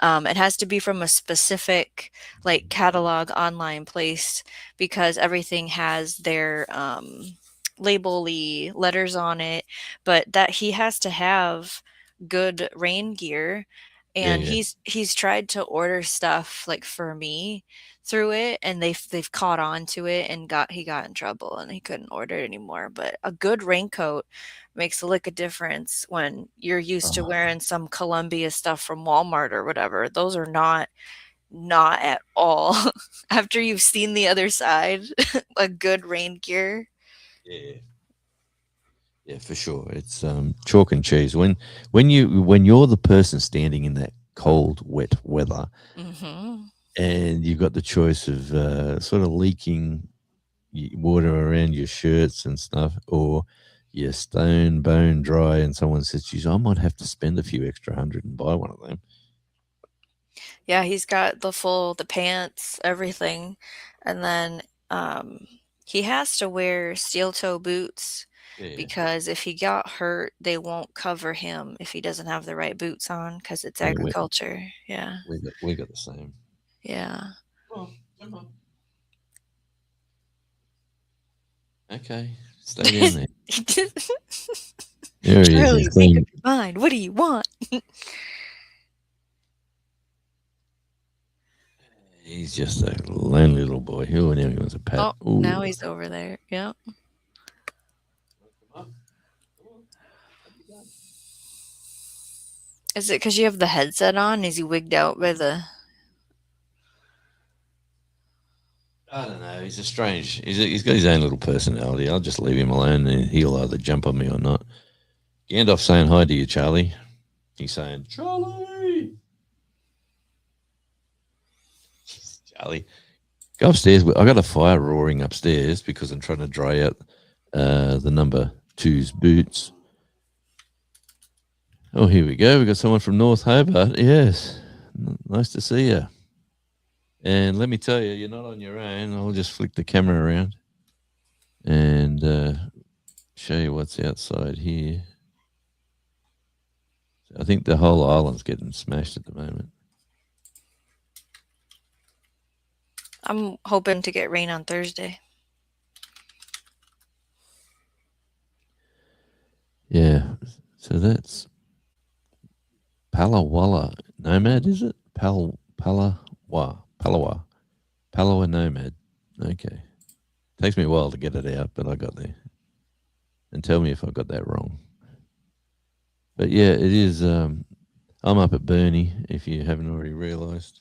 it has to be from a specific, like, catalog online place because everything has their, label-y letters on it, but that he has to have good rain gear Yeah, and yeah. he's tried to order stuff, like, for me through it, and they've caught on to it and he got in trouble, and he couldn't order it anymore, but a good raincoat makes a lick of difference when you're used to Oh, wearing some Columbia stuff from Walmart or whatever. Those are not at all. After you've seen the other side, a good rain gear. yeah. Yeah, for sure. It's chalk and cheese. When you're the person standing in that cold, wet weather, Mhm. and you've got the choice of sort of leaking water around your shirts and stuff, or you're stone bone dry, and someone says, "Geez, I might have to spend a few extra hundred and buy one of them." Yeah, he's got the pants, everything, and then, um, he has to wear steel toe boots Yeah, because if he got hurt, they won't cover him if he doesn't have the right boots on because it's yeah. agriculture. Yeah, We got the same. yeah. Oh, come on. Okay, stay down there. There he is. He's Charlie, make up clean. your mind. What do you want? He's just a lonely little boy. Who now he wants a pat? Oh, now Ooh. he's over there. Yep. Come on. Come on. What you done? Is it because you have the headset on? Is he wigged out by the I don't know. He's a strange. He's got his own little personality. I'll just leave him alone, and he'll either jump on me or not. Gandalf saying hi to you, Charlie. He's saying Charlie. Charlie, go upstairs. I got a fire roaring upstairs because I'm trying to dry out the number two's boots. Oh, here we go. We got someone from North Hobart. Yes, nice to see you. And let me tell you, you're not on your own. I'll just flick the camera around and show you what's outside here. I think the whole island's getting smashed at the moment. I'm hoping to get rain on Thursday. Yeah. So that's Palawala Nomad, is it? Palawa. Palawa Nomad. Okay. Takes me a while to get it out, but I got there. And tell me if I got that wrong. But yeah, it is. I'm up at Burnie, if you haven't already realised.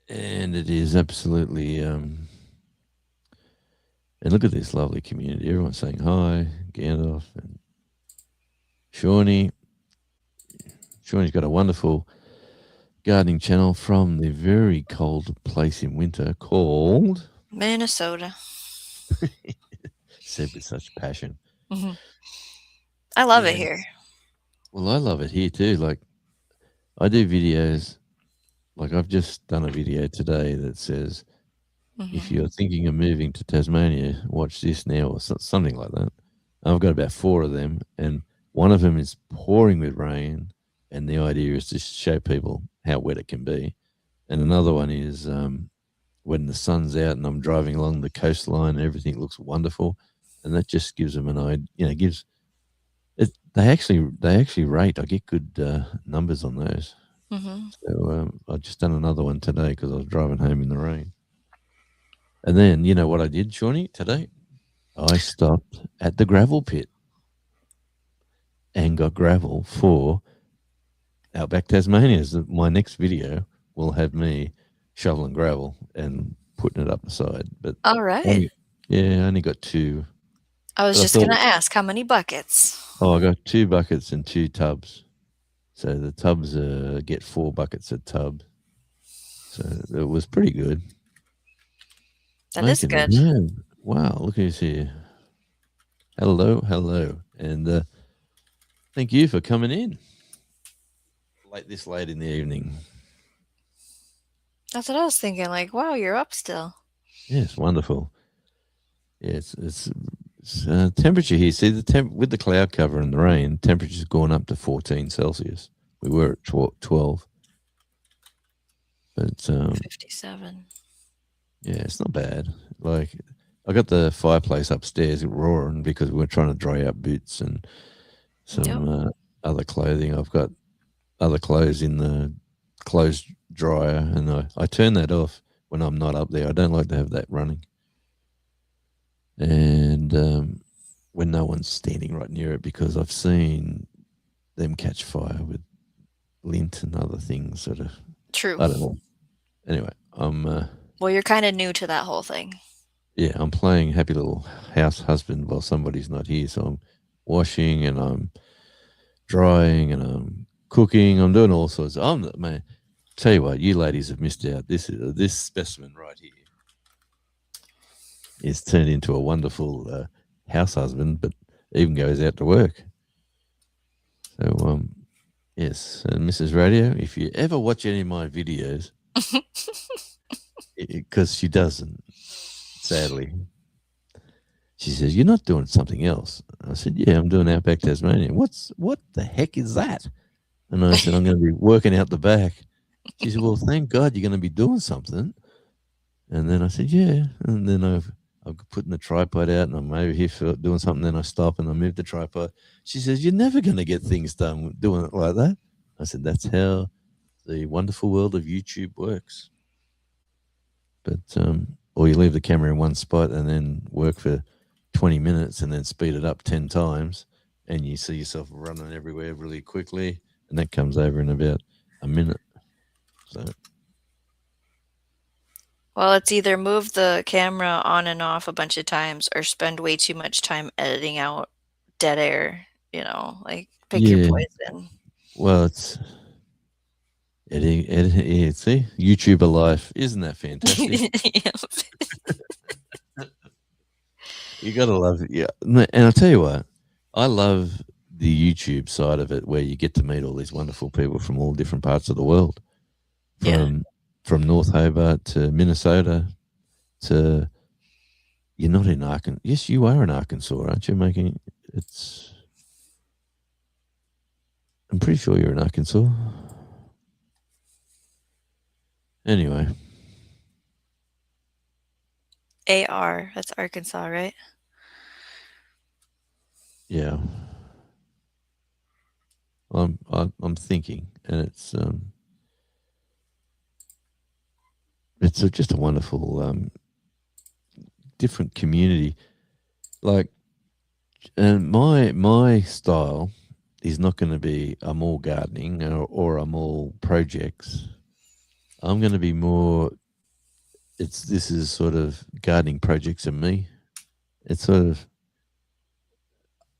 And it is absolutely. And look at this lovely community. Everyone's saying hi. Gandalf and Shawnee. Shawnee's got a wonderful gardening channel from the very cold place in winter called Minnesota. said with such passion. Mhm. I love it Yeah. here. Well, I love it here too. Like I do videos. Like I've just done a video today that says if Mhm. you're thinking of moving to Tasmania, watch this now or something like that. I've got about four of them, and one of them is pouring with rain, and the idea is to show people how wet it can be. And another one is when the sun's out and I'm driving along the coastline and everything looks wonderful, and that just gives them an idea. Gives it. They actually rate. I get good numbers on those. Mhm. So I just done another one today because I was driving home in the rain. And then you know what I did, Shawnee, today? I stopped at the gravel pit and got gravel for Outback Tasmania. So my next video will have me shoveling gravel and putting it up the side. But All right. only, yeah, I only got two. I was But I just gonna thought, ask how many buckets. oh, I got two buckets and two tubs. So the tubs get 4 buckets a tub. So it was pretty good. That is Making it. good. Yeah. Wow. Look who's here. Hello. Hello. And thank you for coming in this late in the evening. That's what I was thinking, like, wow, you're up still. Yes, wonderful. Yeah, it's temperature here. See the with the cloud cover and the rain, temperature's gone up to 14 Celsius. We were at 12, but 57. yeah, it's not bad. Like I got the fireplace upstairs roaring because we were trying to dry out boots and Yep. some. other clothing. I've got other clothes in the clothes dryer, and I turn that off when I'm not up there. I don't like to have that running. And when no one's standing right near it, because I've seen them catch fire with lint and other things. Sort of, True. I don't know. Anyway, I'm Well, you're kind of new to that whole thing. yeah, I'm playing happy little house husband while somebody's not here. So I'm washing and I'm drying and I'm cooking. I'm doing all sorts. I'm man. Tell you what, you ladies have missed out. This specimen right here is turned into a wonderful house husband, but even goes out to work. So yes, and Mrs. Radio, if you ever watch any of my videos, because she doesn't, sadly, she says you're not doing something else. I said, yeah, I'm doing Outback Tasmania. What the heck is that? And I said, I'm going to be working out the back. She said, well, thank God you're going to be doing something. And then I said, yeah. And then I'm putting the tripod out and I'm over here for doing something. Then I stop and I move the tripod. She says, you're never going to get things done doing it like that. I said, that's how the wonderful world of YouTube works. But, or you leave the camera in one spot and then work for 20 minutes and then speed it up 10 times and you see yourself running everywhere really quickly. And that comes over in about a minute. So Well, it's either move the camera on and off a bunch of times or spend way too much time editing out dead air, like pick your yeah, poison. well, it's yeah, see, YouTuber life, isn't that fantastic? Yeah. You gotta love it, yeah. And I'll tell you what, I love the YouTube side of it, where you get to meet all these wonderful people from all different parts of the world, Yeah. from North Hobart to Minnesota to you're not in Arkansas. Yes, you are in Arkansas, aren't you? Making it's. I'm pretty sure you're in Arkansas. Anyway, AR, that's Arkansas, right? yeah, I'm thinking, and it's just a wonderful different community. Like, and my style is not going to be I'm all gardening or I'm all projects. I'm going to be more. This is sort of gardening projects and me. It's sort of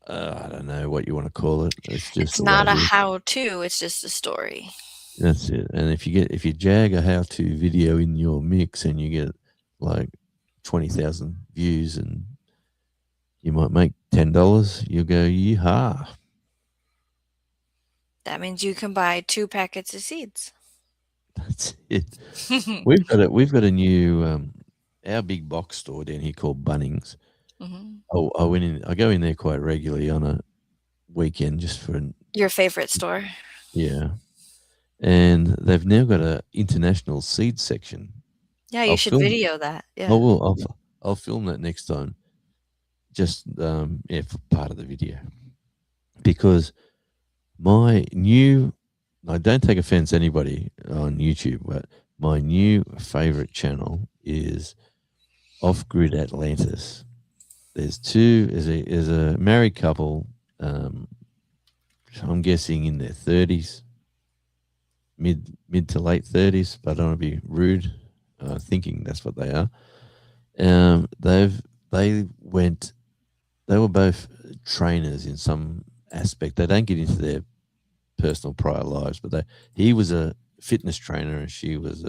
I don't know what you want to call it. It's just It's the way not it a is. how-to, it's just a story. That's it. And if you jag a how to video in your mix and you get like 20,000 views and you might make $10, you'll go yeehaw. That means you can buy 2 packets of seeds. That's it. We've got a new our big box store down here called Bunnings. Mhm. I went in. I go in there quite regularly on a weekend just for an Your favorite store. yeah. And they've now got a international seed section. Yeah, you I'll should film. video that, I yeah. will. I'll film that next time. Just yeah, for part of the video because my new. I don't take offense to anybody on YouTube, but my new favorite channel is Off Grid Atlantis. There's two. There's a married couple. I'm guessing in their 30s, mid to late 30s, but I don't want to be rude. Thinking that's what they are. They went. They were both trainers in some aspect. They don't get into their personal prior lives, but he was a fitness trainer and she was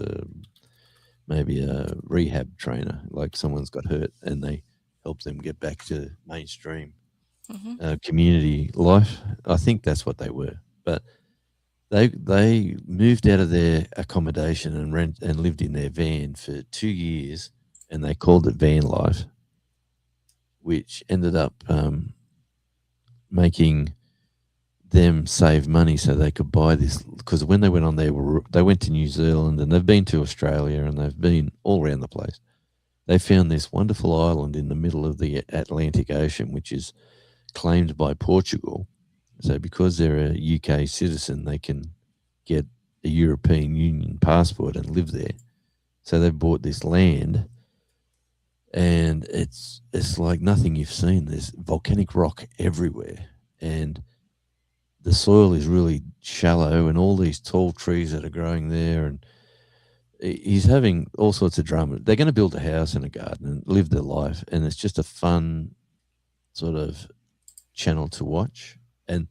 maybe a rehab trainer. Like someone's got hurt and they help them get back to mainstream Mhm. community life. I think that's what they were, but they moved out of their accommodation and lived in their van for 2 years, and they called it van life, which ended up making them save money so they could buy this. Because when they went on, they went to New Zealand and they've been to Australia and they've been all around the place. They found this wonderful island in the middle of the Atlantic Ocean, which is claimed by Portugal. So because they're a UK citizen, they can get a European Union passport and live there. So they've bought this land, and it's like nothing you've seen. There's volcanic rock everywhere, and the soil is really shallow, and all these tall trees that are growing there, and he's having all sorts of drama. They're going to build a house and a garden and live their life, and it's just a fun sort of channel to watch. And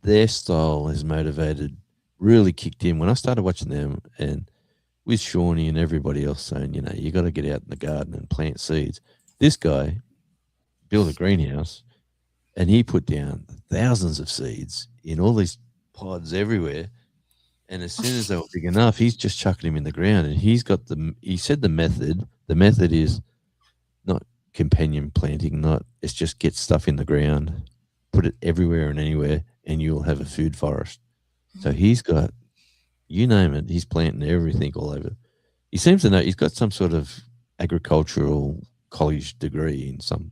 their style has motivated, really kicked in when I started watching them, and with Shawnee and everybody else saying, you got to get out in the garden and plant seeds. This guy built a greenhouse, and he put down thousands of seeds in all these pods everywhere. And as soon as they were big enough, he's just chucking them in the ground. And he said the method. The method is not companion planting, not, it's just get stuff in the ground, put it everywhere and anywhere, and you'll have a food forest. So he's got, you name it, he's planting everything all over. He seems to know, he's got some sort of agricultural college degree in some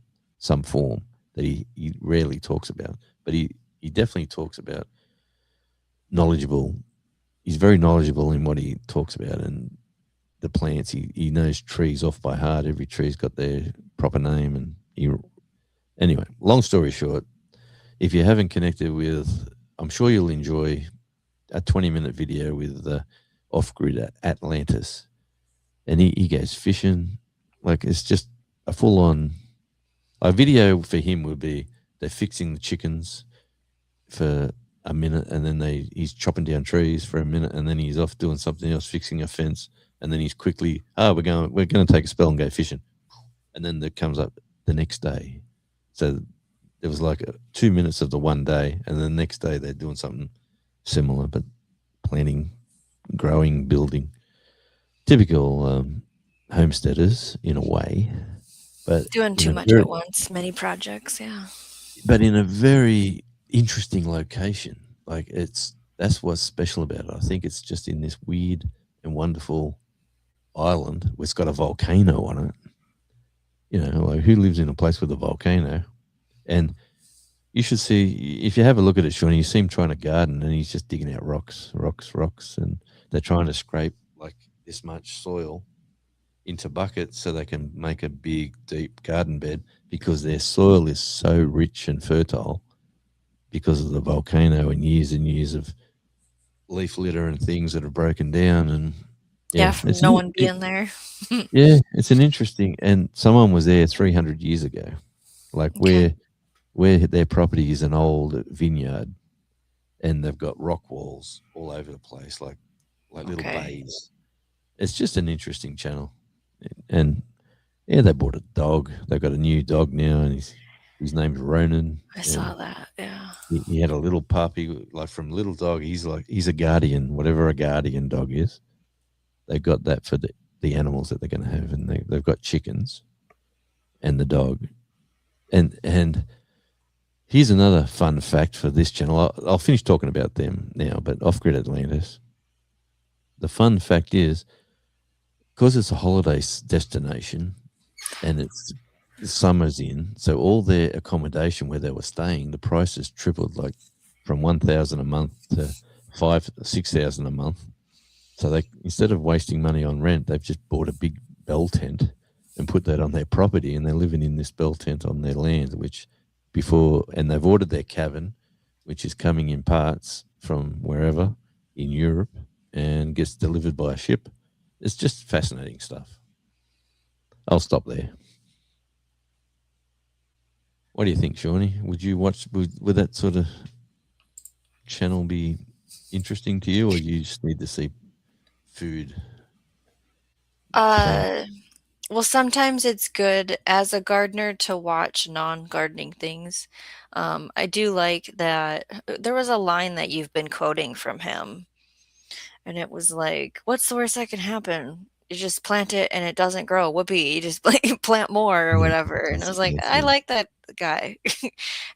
form that he rarely talks about, but he definitely talks about knowledgeable. He's very knowledgeable in what he talks about, and the plants. He knows trees off by heart. Every tree's got their proper name, and anyway. Long story short, if you haven't connected with, I'm sure you'll enjoy a 20-minute video with the off-grid Atlantis, and he goes fishing. Like, it's just a full-on. A video for him would be they're fixing the chickens for a minute, and then he's chopping down trees for a minute, and then he's off doing something else, fixing a fence, and then he's quickly, we're going to take a spell and go fishing, and then there comes up the next day. So there was like 2 minutes of the one day, and the next day they're doing something similar, but planting, growing, building. Typical homesteaders in a way, but Doing too much at once, many projects, yeah. But in a very interesting location. Like, that's what's special about it. I think it's just in this weird and wonderful island. It's got a volcano on it. Like, who lives in a place with a volcano? And you should see, if you have a look at it, Shawnee, you see him trying to garden, and he's just digging out rocks, and they're trying to scrape like this much soil into buckets so they can make a big, deep garden bed, because their soil is so rich and fertile because of the volcano and years of leaf litter and things that have broken down. And from no one being there. Yeah, it's an interesting, and someone was there 300 years ago, like where their property is an old vineyard, and they've got rock walls all over the place, like little bays. It's just an interesting channel. And they bought a dog. They've got a new dog now, and his name's Ronan. I saw that. Yeah. He had a little puppy, like from little dog. He's a guardian, whatever a guardian dog is. They got that for the animals that they're going to have, and they've got chickens and the dog. And here's another fun fact for this channel. I'll finish talking about them now, but Off-Grid Atlantis. The fun fact is, because it's a holiday destination and it's summer's in, so all their accommodation where they were staying, the prices tripled, like from 1,000 a month to 6,000 a month. So they, instead of wasting money on rent, they've just bought a big bell tent and put that on their property, and they're living in this bell tent on their land, and they've ordered their cabin, which is coming in parts from wherever in Europe and gets delivered by a ship. It's just fascinating stuff. I'll stop there. What do you think, Shawnee? Would you watch? Would that sort of channel be interesting to you, or you just need to see food? Well, sometimes it's good as a gardener to watch non-gardening things. I do like that. There was a line that you've been quoting from him, and it was like, "What's the worst that can happen? You just plant it and it doesn't grow. Whoopee! You just plant more or whatever." And I was like, I like that guy.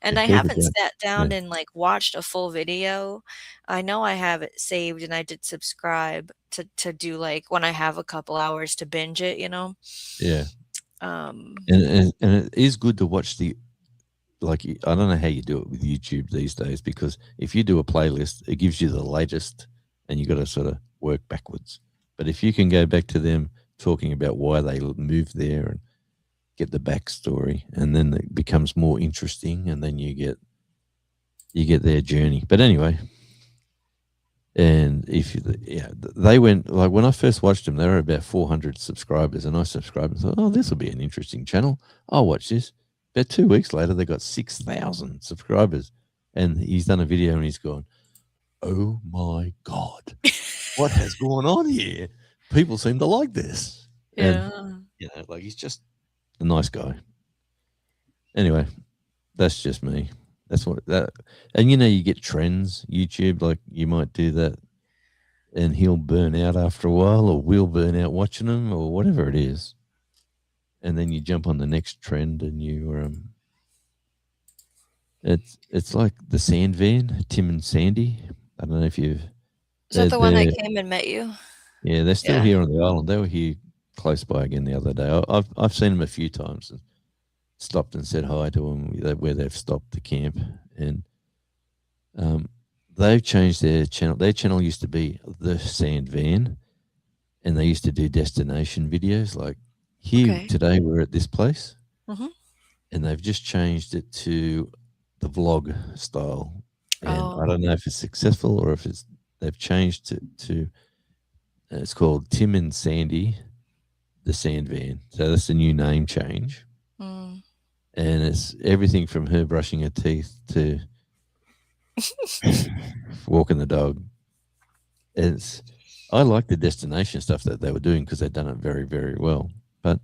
And I haven't sat down and like watched a full video. I know I have it saved, and I did subscribe to do like when I have a couple hours to binge it. Yeah. And it is good to watch like I don't know how you do it with YouTube these days, because if you do a playlist, it gives you the latest, and you got to sort of work backwards. But if you can go back to them talking about why they moved there and get the backstory, and then it becomes more interesting, and then you get their journey. But anyway, and if yeah, they went, like when I first watched them, they were about 400 subscribers, and I subscribed and thought, oh, this will be an interesting channel. I'll watch this. About 2 weeks later, they got 6,000 subscribers, and he's done a video and he's gone, oh my god, what has gone on here? People seem to like this, and Yeah. like he's just a nice guy. Anyway, that's just me. That's what that, and you get trends. YouTube, like you might do that and he'll burn out after a while, or we'll burn out watching him, or whatever it is. And then you jump on the next trend, and it's like the Sand Van, Tim and Sandy. I don't know if you've Is that the one that they're came and met you? yeah, they're still Yeah. here on the island. They were here close by again the other day. I've seen them a few times and stopped and said hi to them where they've stopped to camp, and um, they've changed their channel. Their channel used to be the Sand Van, and they used to do destination videos like here Okay. today we're at this place, Mhm. and they've just changed it to the vlog style. And I Oh. don't know if it's successful or if it's they've changed it to it's called Tim and Sandy the Sand Van. So that's the new name change. Mm. And it's everything from her brushing her teeth to walking the dog. It's I like the destination stuff that they were doing because they've done it very, very well. But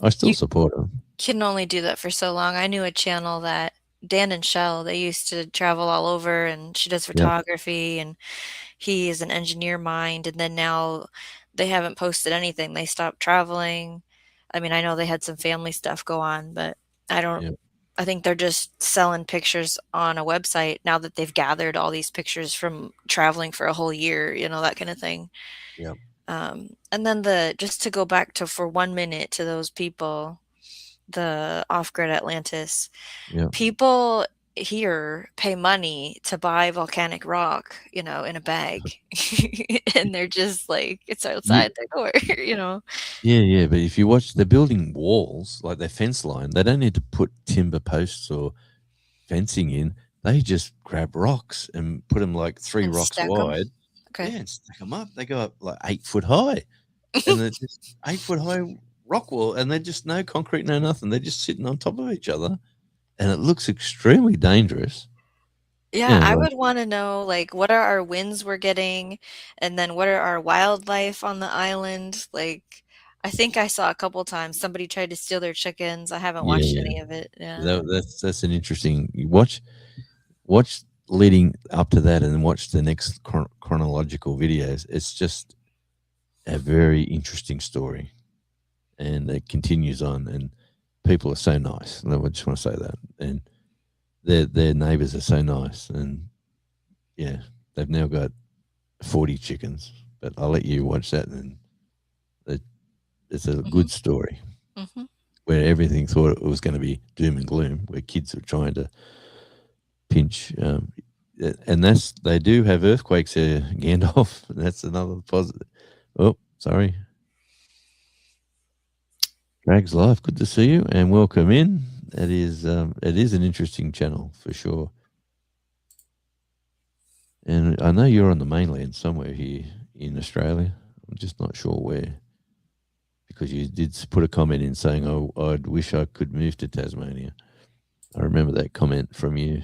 I still You support them. can only do that for so long. I knew a channel that Dan and Shell, they used to travel all over, and she does Yep, photography, and he is an engineer mind, and then now they haven't posted anything. They stopped traveling. I mean, I know they had some family stuff go on, but I don't yep, I think they're just selling pictures on a website now that they've gathered all these pictures from traveling for a whole year, that kind of thing. yep, And then just to go back to for 1 minute to those people, the off-grid Atlantis, yep. people here pay money to buy volcanic rock, in a bag. And they're just like, it's You, outside their door, you know? yeah, yeah. But if you watch, they're building walls like their fence line. They don't need to put timber posts or fencing in. They just grab rocks and put them like three And rocks stack them. wide. Okay. Yeah, and stack them up. They go up like 8 foot high, and they're just 8 foot high rock wall, and they're just no concrete, no nothing. They're just sitting on top of each other, and it looks extremely dangerous. Yeah, Yeah, I like would wanna know, like, what are our winds we're getting, and then what are our wildlife on the island? Like, I think I saw a couple times somebody tried to steal their chickens. I haven't yeah, watched yeah. any of it. Yeah. That's an interesting. You watch leading up to that, and then watch the next chronological videos. It's just a very interesting story, and it continues on. And people are so nice. And I just want to say that, and their neighbors are so nice. And yeah, they've now got 40 chickens. But I'll let you watch that, and it, it's a Mhm, good story mhm. where everything thought it was going to be doom and gloom, where kids are trying to pinch. And they do have earthquakes here, Gandalf. That's another positive. Oh, sorry. Drag's Life, good to see you and welcome in. It is an interesting channel for sure. And I know you're on the mainland somewhere here in Australia. I'm just not sure where, because you did put a comment in saying, "Oh, I'd wish I could move to Tasmania." I remember that comment from you,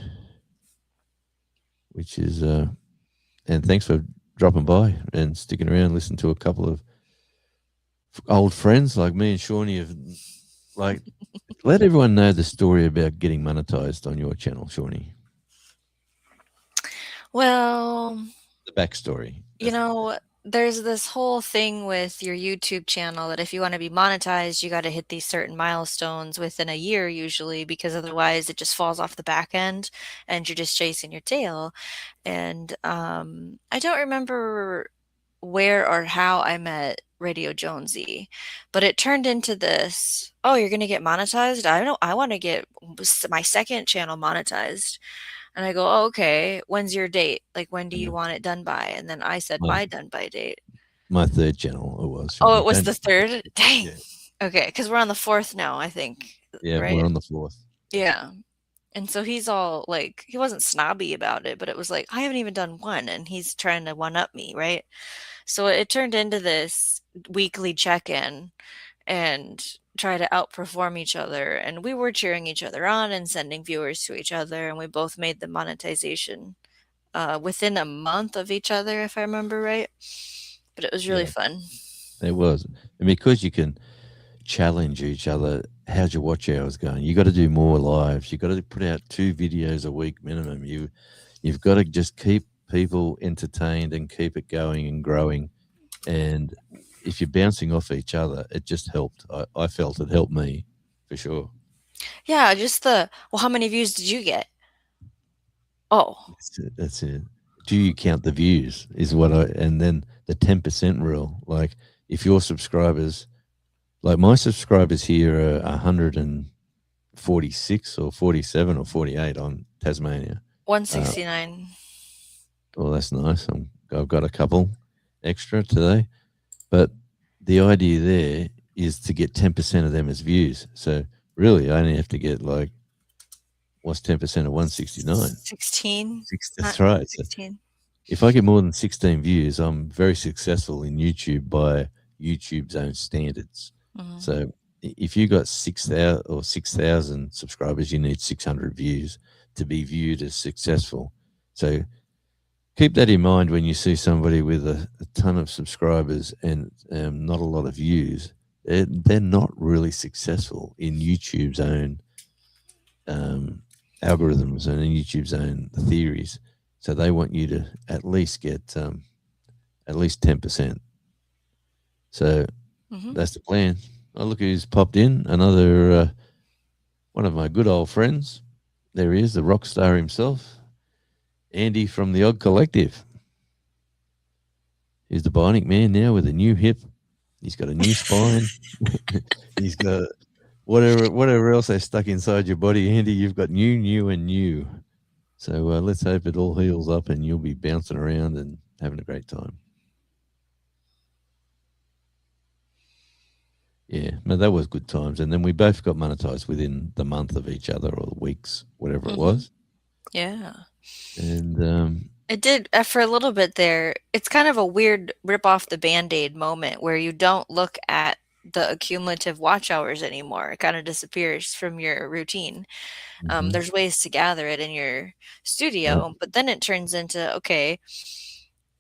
which is and thanks for dropping by and sticking around, listen to a couple of old friends like me and Shawnee have like let everyone know the story about getting monetized on your channel, Shawnee. Well, The backstory. you know, there's this whole thing with your YouTube channel that if you wanna be monetized, you gotta hit these certain milestones within a year usually, because otherwise it just falls off the back end and you're just chasing your tail. And, I don't remember where or how I met Radio Jonesy. But it turned into this, "Oh, you're gonna get monetized? I don't I wanna get my second channel monetized." And I go, "Oh, okay. When's your date? Like, when do you Yeah. want it done by?" And then I said My my done by date. my third channel it was, Oh, Shawnee. it was Don't the 3rd? Dang. Yeah. Okay, because 'cause we're on the 4th now, I think, Yeah, we're right? on the fourth. Yeah. And so he's all like he wasn't snobby about it, but it was like, "I haven't even done one," and he's trying to one up me, right? So it turned into this weekly check-in and try to outperform each other, and we were cheering each other on and sending viewers to each other, and we both made the monetization, within a month of each other, if I remember right. But it was really Yeah, fun. it was. And because you can challenge each other, how's your watch hours going? You gotta do more lives. You gotta put out 2 videos a week minimum. You've gotta just keep people entertained and keep it going and growing. And if you're bouncing off each other, it just helped. I felt it helped me for sure. Yeah, just "Well, how many views did you get?" "Oh, That's it. That's it. Do you count the views? Is what I and then the 10% rule. Like if your subscribers, like my subscribers here are 146 or 47 or 48 on Tasmania. Uh, 169." well, that's nice. I've got a couple extra today, but the idea there is to get 10% of them as views. So really, I only have to get like what's 10% of 169? 16? Six. Not That's right. So 16. if I get more than 16 views, I'm very successful in YouTube by YouTube's own standards. Mhm. So if you got 6,000 or 6,000 subscribers, you need 600 views to be viewed as successful. So keep that in mind when you see somebody with a ton of subscribers and not a lot of views. They're not really successful in YouTube's own um, algorithms and in YouTube's own theories. So they want you to at least get at least 10%. So Mhm. that's the plan. Oh, look who's popped in. Another one of my good old friends. There he is, the rock star himself, Andy from the Odd Collective. He's the bionic man now with a new hip. He's got a new spine. He's got whatever else they stuck inside your body, Andy. You've got new, new, and new. So let's hope it all heals up and you'll be bouncing around and having a great time. Yeah, no, that was good times. And then we both got monetized within the month of each other or weeks, whatever it Mhm. was. Yeah. And It did, for a little bit there. It's kind of a weird rip off the Band-Aid moment where you don't look at the accumulative watch hours anymore. It kinda disappears from your routine. mhm, There's ways to gather it in your yeah, studio, but then it turns into, okay,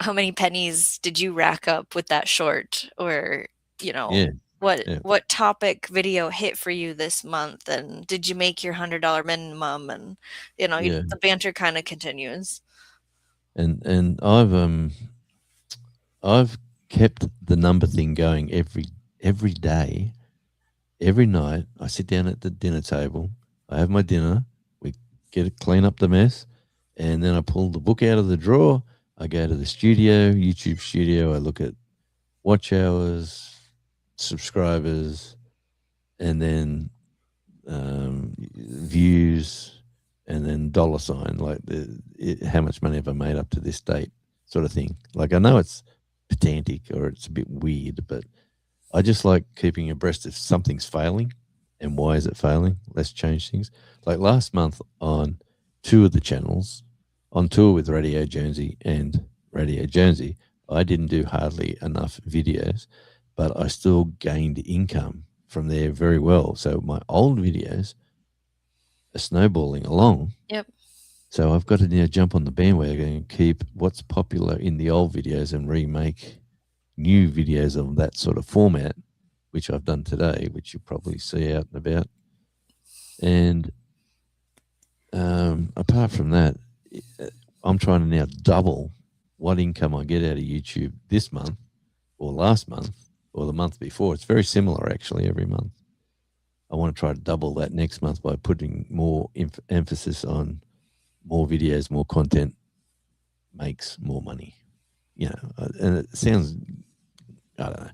how many pennies did you rack up with that short? Or, you know, yeah, what yeah, what topic video hit for you this month, and did you make your $100 minimum? And, yeah. the banter kinda continues. And I've kept the number thing going every day, every night. I sit down at the dinner table. I have my dinner. We get it, clean up the mess, and then I pull the book out of the drawer. I go to the studio, YouTube studio. I look at watch hours, subscribers, and then views, and then dollar sign, like how much money have I made up to this date, sort of thing. Like I know it's pedantic or it's a bit weird, but I just like keeping abreast if something's failing and why is it failing. Let's change things. Like last month on two of the channels, on tour with Radio Jonesy and Radio Jonesy, I didn't do hardly enough videos, but I still gained income from there very well. So my old videos are snowballing along. Yep. So I've got to now jump on the bandwagon and keep what's popular in the old videos and remake new videos of that sort of format, which I've done today, which you'll probably see out and about. And apart from that, uh, I'm trying to now double what income I get out of YouTube this month or last month or the month before. It's very similar actually every month. I want to try to double that next month by putting more emphasis on more videos, more content makes more money. And it sounds, I don't know.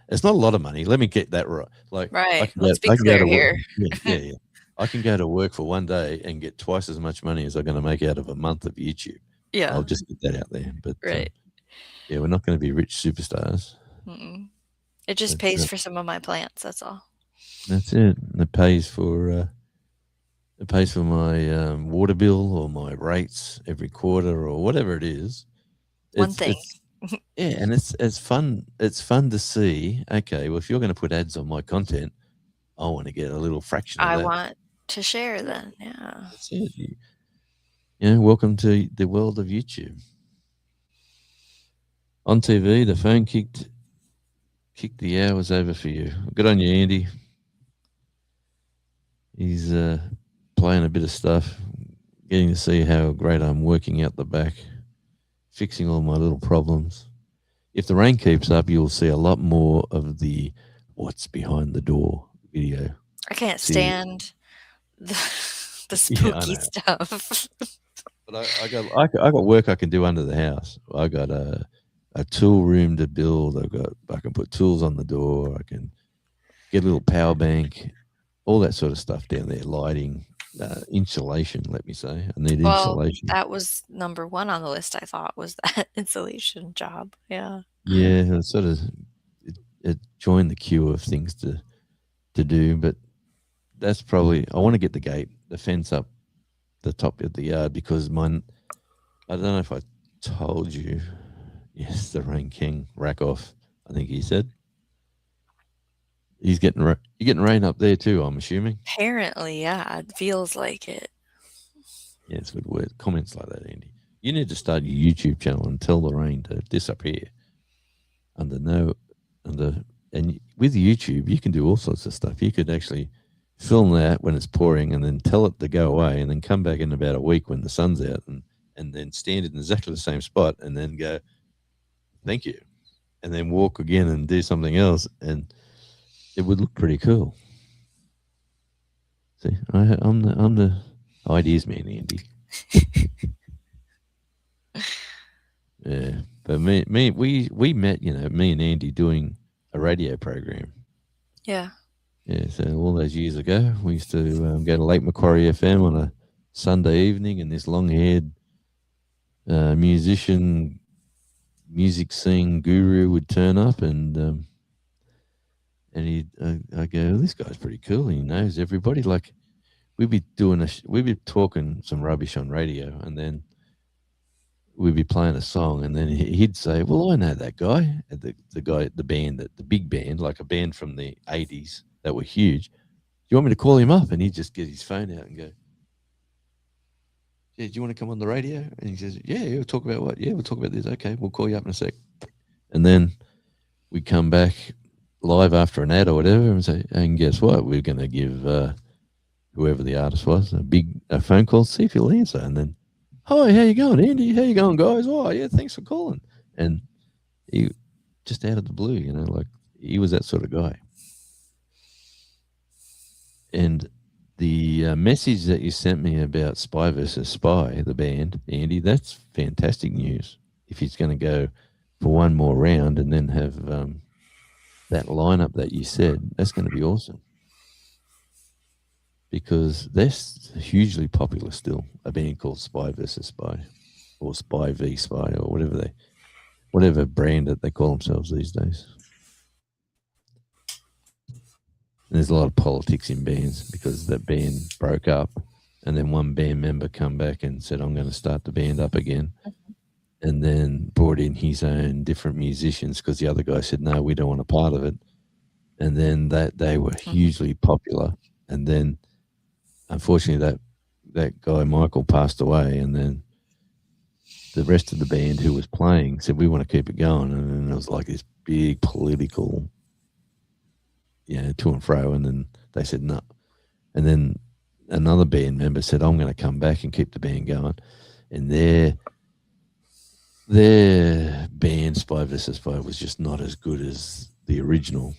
It's not a lot of money. Let me get that right. Like Right. Let's be I can go clear to work. here. Yeah, yeah, yeah. I can go to work for one day and get twice as much money as I'm going to make out of a month of YouTube. I'll Yeah. just get that out there. But Right. yeah, we're not going to be rich superstars. Mm-mm. It just But pays for some of my plants. That's all. that's it. And it pays for my water bill or my rates every quarter or whatever it is. One thing. It's yeah, and it's fun. It's fun to see. Okay, well, if you're going to put ads on my content, I want to get a little fraction of I that. want to share Yeah, then. Yeah. that's it. Welcome to the world of YouTube. On TV, the phone kicked the hours over for you. Good on you, Andy. He's playing a bit of stuff, getting to see how great I'm working out the back, fixing all my little problems. If the rain keeps up, you'll see a lot more of the what's behind the door video I can't series. stand the, the Yeah, I spooky know. stuff. But I got work I can do under the house. I got a tool room to build. I can put tools on the door. I can get a little power bank, all that sort of stuff down there. Lighting, insulation. Let me say, I need Well, insulation. that was number 1 on the list, I thought, was that insulation job. Yeah. Yeah, it joined the queue of things to do. But that's probably I want to get the gate, the fence up the top of the yard because mine. I don't know if I told you. Yes, the Rain King rack off. I think he said you're getting rain up there too. I'm assuming. Apparently, yeah, it feels like it. Yeah, it's good word. Comments like that, Andy. You need to start your YouTube channel and tell the rain to disappear under no under. And with YouTube, you can do all sorts of stuff. You could actually film that when it's pouring, and then tell it to go away, and then come back in about a week when the sun's out, and then stand in exactly the same spot, and then go, "Thank you," and then walk again and do something else, and it would look pretty cool. See, I'm the ideas man, Andy. Yeah, but we met, me and Andy doing a radio program. Yeah. Yeah, so all those years ago, we used to go to Lake Macquarie FM on a Sunday evening, and this long-haired musician, music scene guru would turn up, and he, I go, this guy's pretty cool. He knows everybody. Like we'd be talking some rubbish on radio, and then we'd be playing a song, and then he'd say, "Well, I know that guy, the guy, the band, the big band, like a band from the '80s that were huge. Do you want me to call him up?" And he'd just get his phone out and go, "Yeah, do you want to come on the radio?" And he says, "Yeah, we'll talk about what? Yeah, we'll talk about this. Okay, we'll call you up in a sec." And then we come back live after an ad or whatever, and say, "And guess what? We're going to give whoever the artist was a phone call, see if he'll answer." And then, "Hi, how you going, Andy? How you going, guys? Oh, yeah, thanks for calling." And he just out of the blue, like he was that sort of guy. And the message that you sent me about Spy versus Spy, the band, Andy, that's fantastic news. If he's going to go for one more round and then have that lineup that you said, that's going to be awesome. Because they're hugely popular still, a band called Spy versus Spy or Spy v Spy or whatever brand that they call themselves these days. And there's a lot of politics in bands because that band broke up, and then one band member come back and said, "I'm going to start the band up again," and then brought in his own different musicians because the other guy said, "No, we don't want a part of it." And then that they were hugely popular, and then unfortunately that guy Michael passed away, and then the rest of the band who was playing said, "We want to keep it going," and then it was like this big political, to and fro, and then they said no, and then another band member said, "I'm going to come back and keep the band going," and their band Spy vs. Spy was just not as good as the original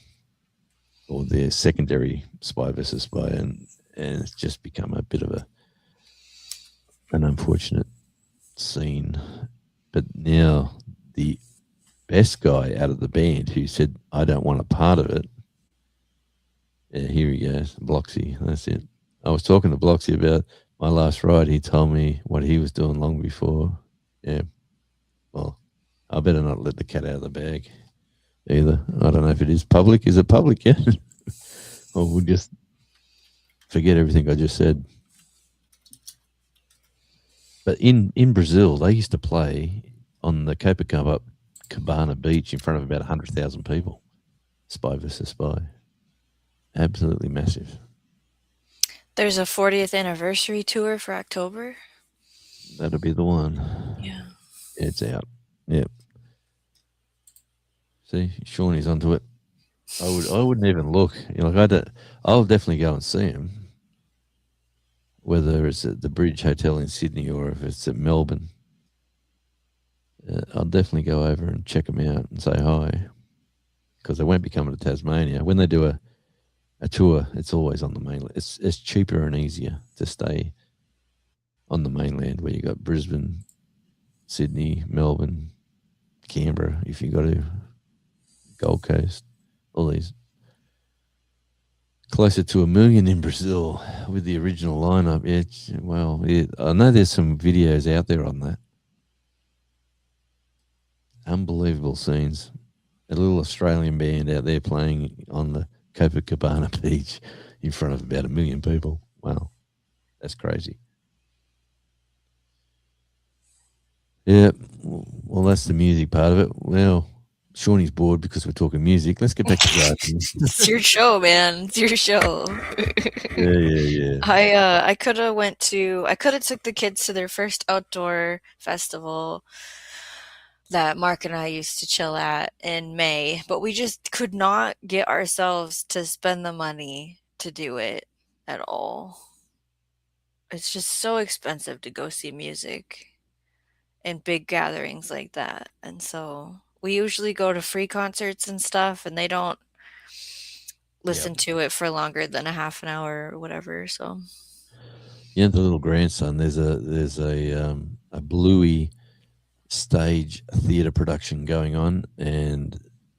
or their secondary Spy vs. Spy, and it's just become a bit of an unfortunate scene. But now the best guy out of the band who said, I don't want a part of it. Yeah, here he goes. Bloxy. That's it. I was talking to Bloxy about my last ride. He told me what he was doing long before. Yeah. Well, I better not let the cat out of the bag either. I don't know if it is public. Is it public yet? Or we'll just forget everything I just said. But in Brazil, they used to play on the Copacabana beach in front of about 100,000 people. Spy versus Spy. Absolutely massive. There's a 40th anniversary tour for October. That'll be the one. Yeah. It's out. Yep. See, Shawnee's onto it. I wouldn't even look. You know, like I'll definitely go and see him, whether it's at the Bridge Hotel in Sydney or if it's at Melbourne. I'll definitely go over and check them out and say hi, because they won't be coming to Tasmania. When they do a tour, it's always on the mainland. It's cheaper and easier to stay on the mainland, where you got Brisbane, Sydney, Melbourne, Canberra. If you go to Gold Coast, all these, closer to 1 million in Brazil with the original lineup. Yeah, I know there's some videos out there on that. Unbelievable scenes. A little Australian band out there playing on the Copacabana beach in front of about 1 million people. Wow, that's crazy. Yeah, well, that's the music part of it. Well, Shawnee's bored because we're talking music. Let's get back to gardening. It's your show, man. It's your show. Yeah. I could have took the kids to their first outdoor festival that Mark and I used to chill at in May, but we just could not get ourselves to spend the money to do it at all. It's just so expensive to go see music in big gatherings like that. And so we usually go to free concerts and stuff, and they don't Yep. listen to it for longer than a half an hour or whatever. So Yeah, the little grandson. There's a Bluey stage theatre production going on, and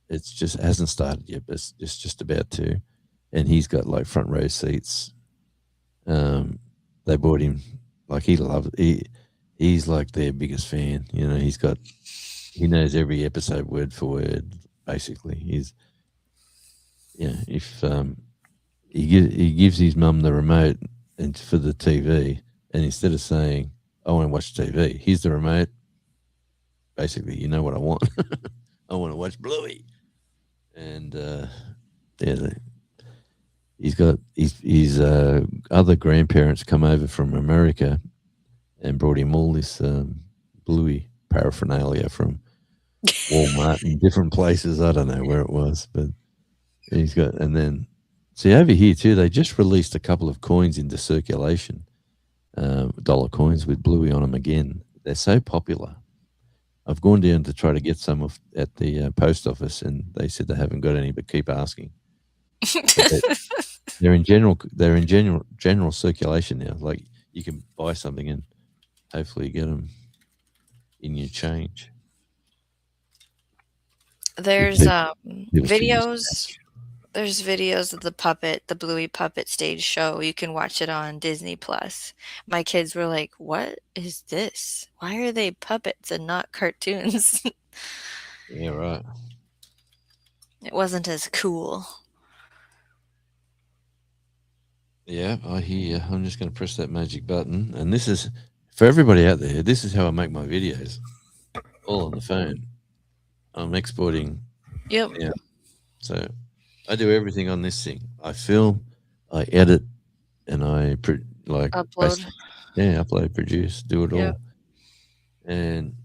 it's just hasn't started yet, but it's just about to. And he's got like front row seats. They bought him, like, he loves he's like their biggest fan. You know, he knows every episode word for word. Basically, if he gives his mum the remote and for the TV, and instead of saying, "I want to watch TV," here's the remote. Basically, you know what I want. I want to watch Bluey, and yeah, he's got his other grandparents come over from America and brought him all this Bluey paraphernalia from Walmart and different places. I don't know where it was, but he's got. And then, see, over here too, they just released a couple of coins into circulation, dollar coins with Bluey on them again. They're so popular. I've gone down to try to get some at the post office, and they said they haven't got any, but keep asking. But they're in general circulation now. Like, you can buy something and hopefully get them in your change. there's People still use videos. cash. There's videos of the Bluey puppet stage show. You can watch it on Disney Plus. My kids were like, "What is this? Why are they puppets and not cartoons?" Yeah, right. It wasn't as cool. Yeah, I hear you. I'm just going to press that magic button, and this is for everybody out there. This is how I make my videos, all on the phone. I'm exporting Yep. now, so I do everything on this thing. I film, I edit, and Upload. upload, produce, do it Yep. all. And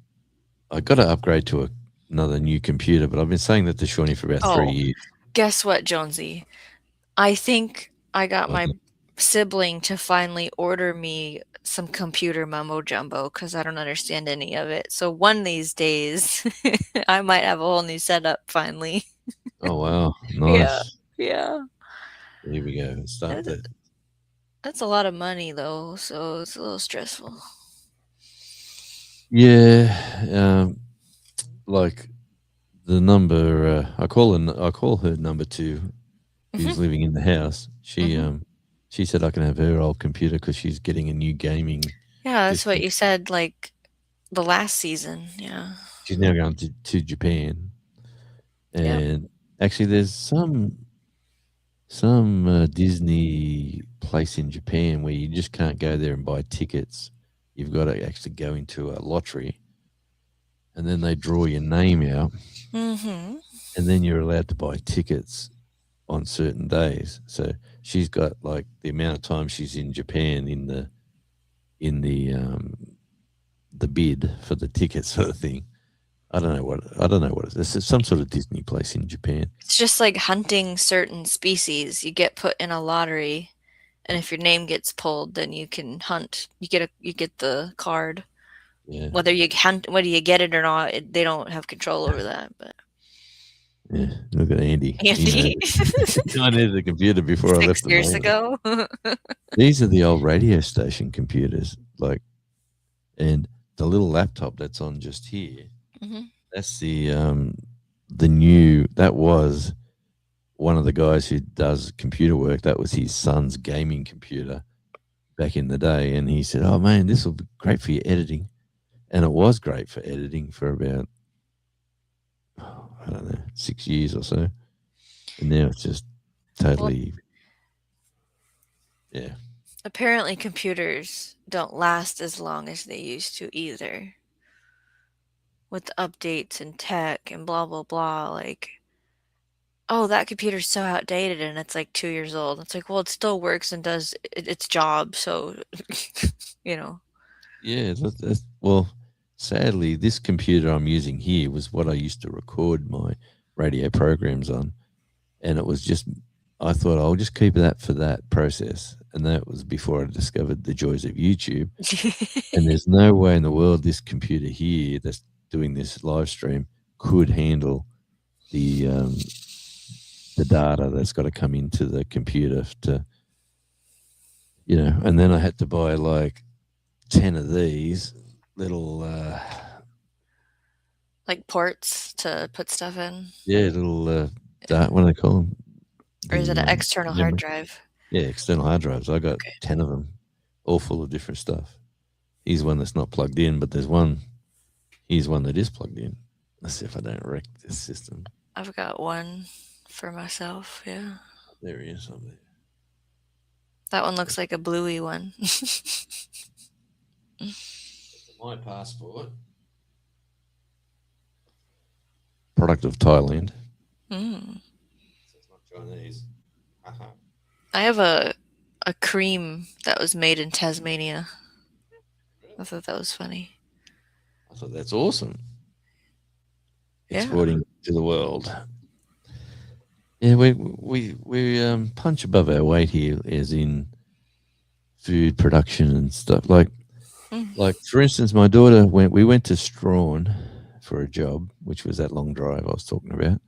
I got to upgrade to another new computer, but I've been saying that to Shawnee for about 3 years. Guess what, Jonesy? I think I got What's my that? sibling to finally order me some computer mumbo jumbo because I don't understand any of it. So one of these days, I might have a whole new setup finally. Oh wow, Yeah. nice. Yeah. Here we go. Start That's, the that's a lot of money though, so it's a little stressful. yeah, like the number I call her number two, who's Mhm, living in the house. mhm. She said I can have her old computer because she's getting a new gaming Yeah, that's what system. you said, like, the last season, yeah. She's now going to Japan, Yep. and actually, there's some Disney place in Japan where you just can't go there and buy tickets. You've got to actually go into a lottery, and then they draw your name out, Mhm. and then you're allowed to buy tickets on certain days. So she's got like the amount of time she's in Japan in the bid for the ticket sort of thing. I don't know what it is. It's some sort of Disney place in Japan. It's just like hunting certain species. You get put in a lottery, and if your name gets pulled, then you can hunt. You get the card. Yeah, Whether you get it or not, they don't have control over that, but yeah. Look at Andy. He knows. Andy, I needed a computer before I 6 left the years mainland. ago. These are the old radio station computers, like, and the little laptop that's on just here. Mhm. That's the new. That was one of the guys who does computer work. That was his son's gaming computer back in the day, and he said, "Oh man, this will be great for your editing," and it was great for editing for about I don't know 6 years or so, and now it's just Well, totally yeah. apparently computers don't last as long as they used to either, with updates and tech and blah, blah, blah, like, "Oh, that computer's so outdated," and it's, like, 2 years old. It's like, well, it still works and does its job, so, you know. Yeah, well, sadly, this computer I'm using here was what I used to record my radio programs on, and it was just I thought I'll just keep that for that process, and that was before I discovered the joys of YouTube. And there's no way in the world this computer here that's doing this live stream could handle the um, the data that's got to come into the computer to And then I had to buy like 10 of these little Like ports to put stuff in? yeah, little what do they call them? Or is it The an external hard memory. drive? Yeah, external hard drives. I got Okay. 10 of them, all full of different stuff. Here's one that's not plugged in, but here's one that is plugged in. Let's see if I don't wreck this system. I've got one for myself, yeah. There he is. Up there. That one looks like a bluey one. It's my passport. Product of Thailand. Mm. So it's not Chinese. Uh-huh. I have a cream that was made in Tasmania. I thought that was funny. I thought that's awesome. Yeah. Exporting to the world. Yeah, we punch above our weight here, as in food production and stuff. Mm. Like for instance, my daughter we went to Strawn for a job, which was that long drive I was talking about,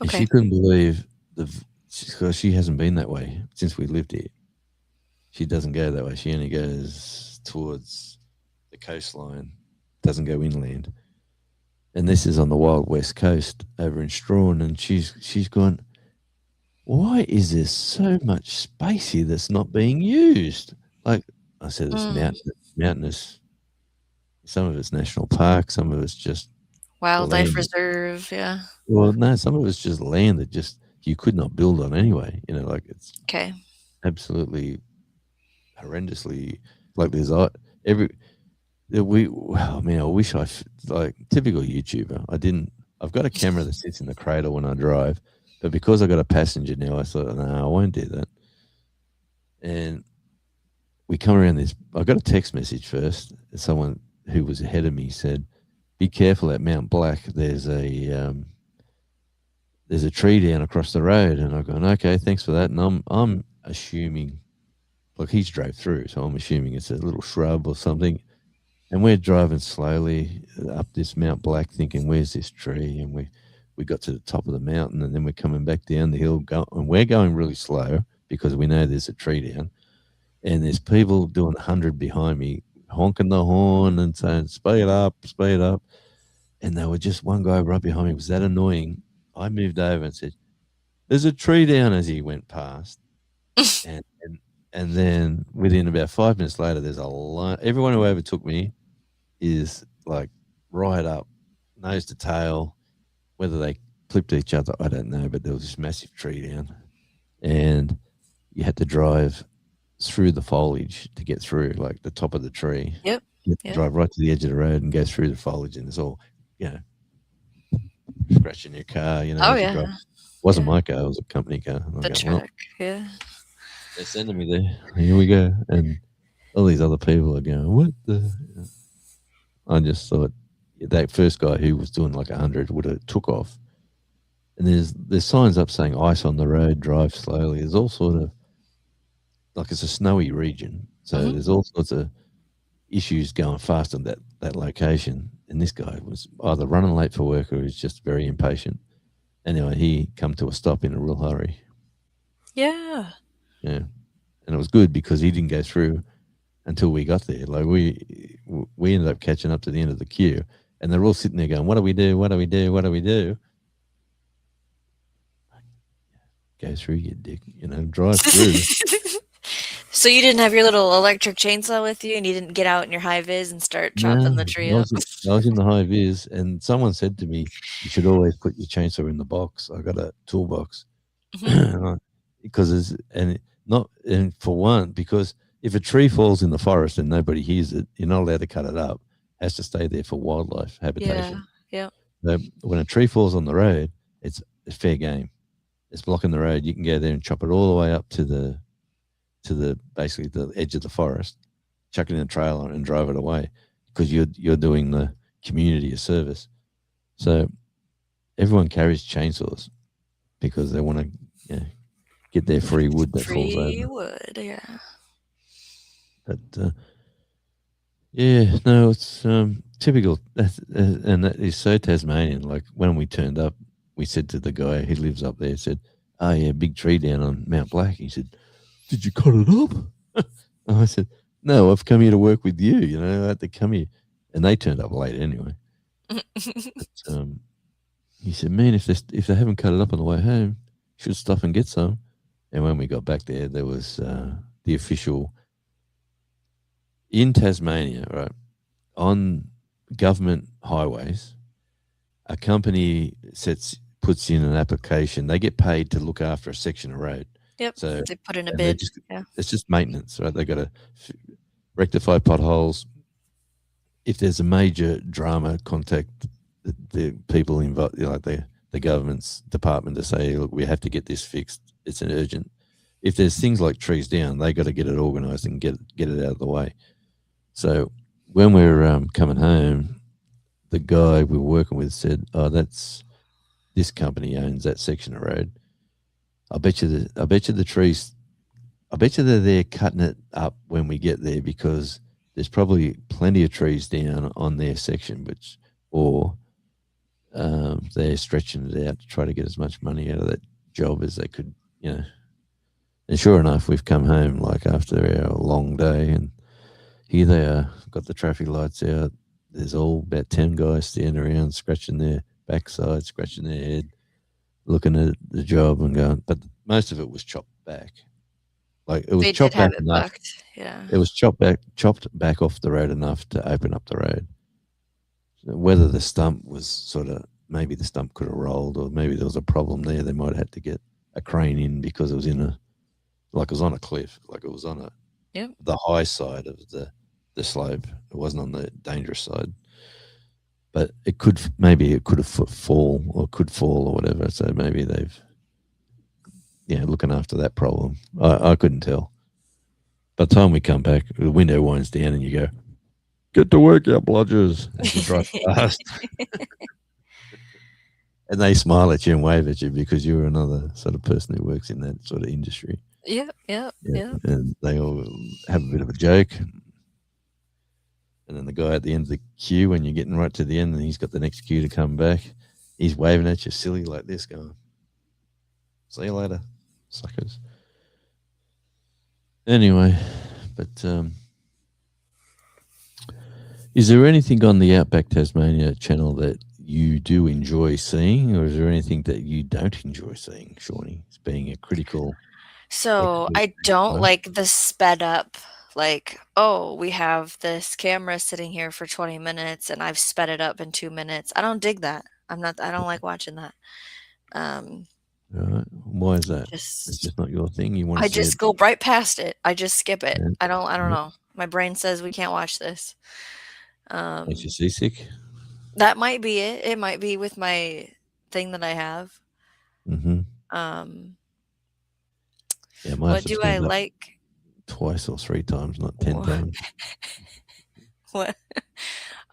and Okay. she couldn't believe because she hasn't been that way since we lived here. She doesn't go that way. She only goes towards the coastline, doesn't go inland. And this is on the wild west coast over in Strawn, and she's gone, why is there so much space here that's not being used? Like I said, it's Mm. mountainous. Some of it's national park, some of it's just Wildlife land. reserve, yeah. Well, no, some of it's just land that just you could not build on anyway. Like it's Okay. absolutely horrendously like there's every oh man, I wish like typical YouTuber. I've got a camera that sits in the cradle when I drive, but because I got a passenger now, I thought, no, I won't do that. And we come around this. I got a text message first. Someone who was ahead of me said, "Be careful at Mount Black. There's a tree down across the road." And I've gone, "Okay, thanks for that." And I'm assuming, like he's drove through, so I'm assuming it's a little shrub or something. And we're driving slowly up this Mount Black, thinking, "Where's this tree?" And we got to the top of the mountain, and then we're coming back down the hill, and we're going really slow because we know there's a tree down, and there's people doing 100 behind me, honking the horn and saying, speed up, speed up. and they were just one guy right behind me. It was that annoying. I moved over and said, "There's a tree down," as he went past, and and then within about 5 minutes later, there's a line. Everyone who overtook me is like right up, nose to tail. Whether they clipped each other, I don't know, but there was this massive tree down, and you had to drive through the foliage to get through, like the top of the tree. Yep. You have to Yep. drive right to the edge of the road and go through the foliage, and it's all, you know, scratching your car, Oh as you drive. yeah. It wasn't Yeah. my car; it was a company car. And I'm The going, well, truck. Yeah. they're sending me there. Here we go, and all these other people are going, what the? I just thought that first guy who was doing like 100 would have took off. And there's signs up saying ice on the road, drive slowly. There's all sort of, like, it's a snowy region, so Hmm. there's all sorts of issues going fast in that location. And this guy was either running late for work or he's just very impatient. Anyway, he come to a stop in a real hurry. Yeah. Yeah, and it was good because he didn't go through until we got there. Like we ended up catching up to the end of the queue, and they're all sitting there going, "What do we do? What do we do? What do we do?" Go through, you dick. Drive through. So you didn't have your little electric chainsaw with you, and you didn't get out in your high vis and start chopping No, the tree up. I was in the high vis, and someone said to me, "You should always put your chainsaw in the box." I got a toolbox, Hmm. because not and for one, because if a tree falls in the forest and nobody hears it, you're not allowed to cut it up. It has to stay there for wildlife Yeah. habitation. Yep. So when a tree falls on the road, it's fair game. It's blocking the road. You can go there and chop it all the way up to the basically the edge of the forest, chuck it in a trailer and drive it away, because you're doing the community a service. So everyone carries chainsaws because they want to, get their free wood that falls Free over. wood. Yeah. But yeah, no, it's typical. And that is so Tasmanian. Like when we turned up, we said to the guy who lives up there, said, "Oh yeah, big tree down on Mount Black." He said, "Did you cut it up?" And I said, "No, I've come here to work with you. I had to come here." And they turned up late anyway. But he said, "Man, if they haven't cut it up on the way home, you should stop and get some." And when we got back there was the official in Tasmania, right, on government highways. A company puts in an application. They get paid to look after a section of road. Yep. So, They put in a and they bid. just Yeah. it's just maintenance, right? They got to rectify potholes. If there's a major drama, contact the people involved, like the government's department, to say, "Look, we have to get this fixed. It's an urgent." If there's things like trees down, they got to get it organised and get it out of the way. So when we're coming home, the guy we were working with said, "Oh, that's this company owns that section of road. I bet you the trees. I bet you they're there cutting it up when we get there, because there's probably plenty of trees down on their section, or they're stretching it out to try to get as much money out of that job as they could, you know." And sure enough, we've come home like after our long day, and here they are, got the traffic lights out. There's all about 10 guys standing around, scratching their backside, scratching their head, looking at the job and going, but most of it was chopped back. Like it was They did chopped have back it enough. bucked. Yeah. It was chopped back off the road enough to open up the road. So whether the stump was sort of, maybe the stump could have rolled, or maybe there was a problem there. They might have had to get a crane in because it was like it was on a cliff, like it was on Yep. the high side of the slope. It wasn't on the dangerous side. But maybe it could have could fall or whatever. So maybe they've, looking after that problem. I couldn't tell. By the time we come back, the window winds down and you go, "Get to work, you bludgers," as you drive past. And they smile at you and wave at you because you're another sort of person who works in that sort of industry. Yep. Yep. Yeah. Yep. And they all have a bit of a joke. And then the guy at the end of the queue, when you're getting right to the end and he's got the next queue to come back, he's waving at you silly like this, going, "See you later, suckers." Anyway, but is there anything on the Outback Tasmania channel that you do enjoy seeing, or is there anything that you don't enjoy seeing, Shawnee? It's being a critical So expert. I don't Right? like the sped up, like, oh, we have this camera sitting here for 20 minutes and I've sped it up in 2 minutes. I don't dig that. I don't like watching that. Um, Right. Why is that? It's just just not your thing. You want I to see it. just go right past it. I just skip it. Yeah. I don't Yeah. know. My brain says we can't watch this. Makes you Um, seasick. that might be it. It might be with my thing that I have. Mm-hmm. Um, Yeah, I might have what to do I turn it up like? twice or three times, not 10 times. What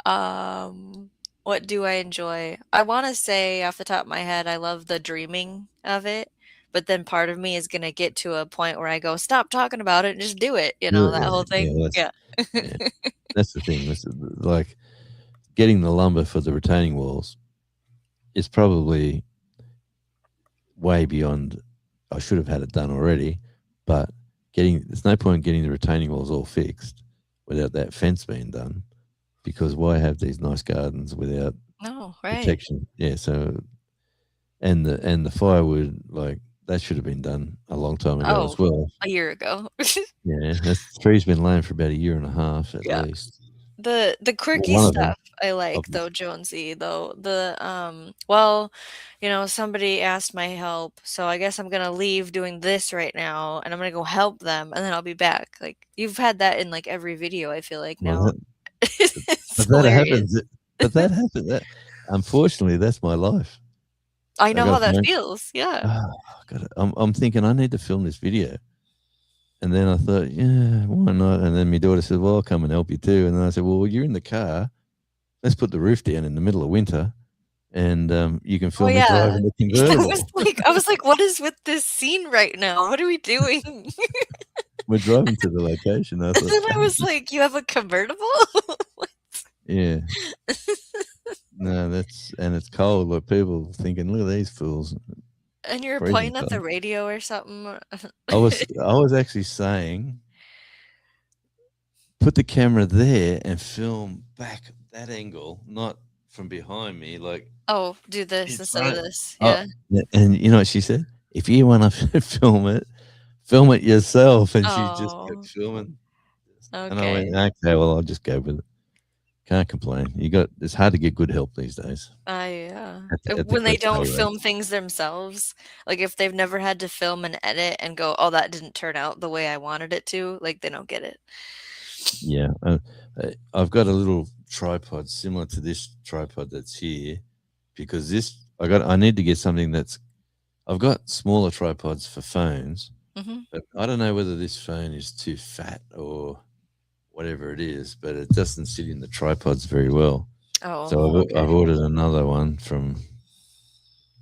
Um, what do I enjoy? I wanna say off the top of my head, I love the dreaming of it, but then part of me is gonna get to a point where I go, "Stop talking about it and just do it," Do that it, whole yeah, thing? that's Yeah. yeah, that's the thing. That's like getting the lumber for the retaining walls is probably way beyond. I should have had it done already, but there's no point getting the retaining walls all fixed without that fence being done. Because why have these nice gardens without No, right. protection? Yeah, so and the firewood, like that should have been done a long time ago Oh, as well. a year ago. Yeah, that's the tree's been laying for about a year and a half at Yeah. least. The Well, quirky one of them, stuff I like though, obviously. Jonesy, though, somebody asked my help, so I guess I'm gonna leave doing this right now, and I'm gonna go help them, and then I'll be back. Like, you've had that in, like, every video, I feel like Well, now. It's but that hilarious. happens. But that happened. That unfortunately, that's my life. I I know got how a that phone. feels, yeah. Oh, I'm thinking I need to film this video, and then I thought, yeah, why not? And then my daughter said, "Well, I'll come and help you too." And then I said, "Well, you're in the car. Let's put the roof down in the middle of winter, and you can Oh, film me yeah. driving the Yeah, convertible." I was like, "What is with this scene right now? What are we doing?" We're driving to the location. I And thought, then I was like, "You have a convertible?" yeah, no, and it's cold. Like people thinking, look at these fools, And you're freezing pointing at the cold. radio or something? I was actually saying, put the camera there and film back that angle, not from behind me, like Oh, do this in instead of front. this, Oh, yeah. yeah, and you know what she said? If you want to film it yourself. And she just kept Oh, filming. And I went, okay. okay, well, I'll just go with it. Can't complain. It's hard to get good help these days at the When they crochet don't rate. film things themselves, like, if they've never had to film and edit and go, "Oh, that didn't turn out the way I wanted it to," like, they don't get it. Yeah, I've got a little tripod similar to this tripod that's here because I need to get something that's. I've got smaller tripods for phones, Mhm. but I don't know whether this phone is too fat or whatever it is, but it doesn't sit in the tripods very well. So Oh, I've okay. ordered another one from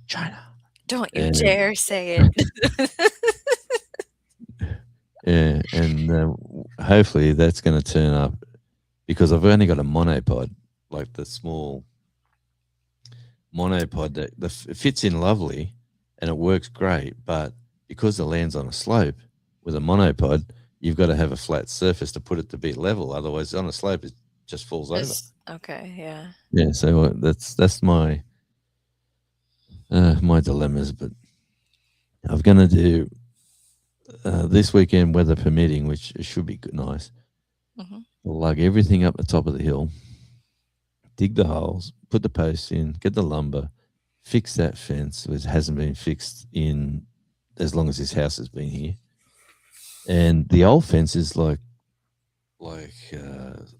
China, Don't you and dare say it. yeah, and hopefully that's going to turn up because I've only got a monopod, like the small monopod it fits in lovely and it works great. But because the land's on a slope with a monopod, you've got to have a flat surface to put it to be level. Otherwise, on a slope, it just falls over. Just okay, yeah. Yeah, so that's my dilemmas. But I'm going to do this weekend, weather permitting, which should be good, nice. Mhm. Lug everything up the top of the hill, dig the holes, put the posts in, get the lumber, fix that fence, which hasn't been fixed in as long as this house has been here. And the old fence is like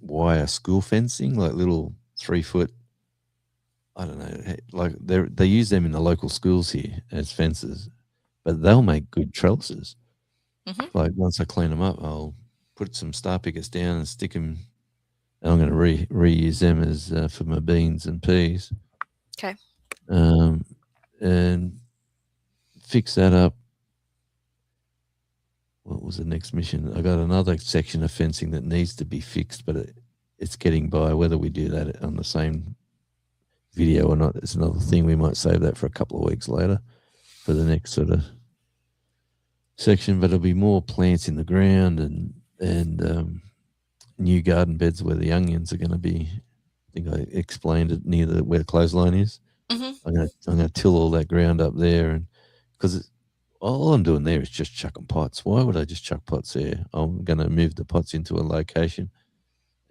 wire school fencing, like little 3 foot. I don't know, like they use them in the local schools here as fences, but they'll make good trellises. Mhm. Like once I clean them up, I'll put some star pickets down and stick them. And I'm going to reuse them as for my beans and peas, 'Kay. um, and fix that up. What was the next mission? I got another section of fencing that needs to be fixed, but it's getting by. Whether we do that on the same video or not, it's another thing. We might save that for a couple of weeks later for the next sort of section. But it'll be more plants in the ground and new garden beds where the onions are going to be think I explained it near the where the clothesline is. Mhm. I'm gonna till all that ground up there, and because all I'm doing there is just chucking pots. Why would I just chuck pots there? I'm gonna move the pots into a location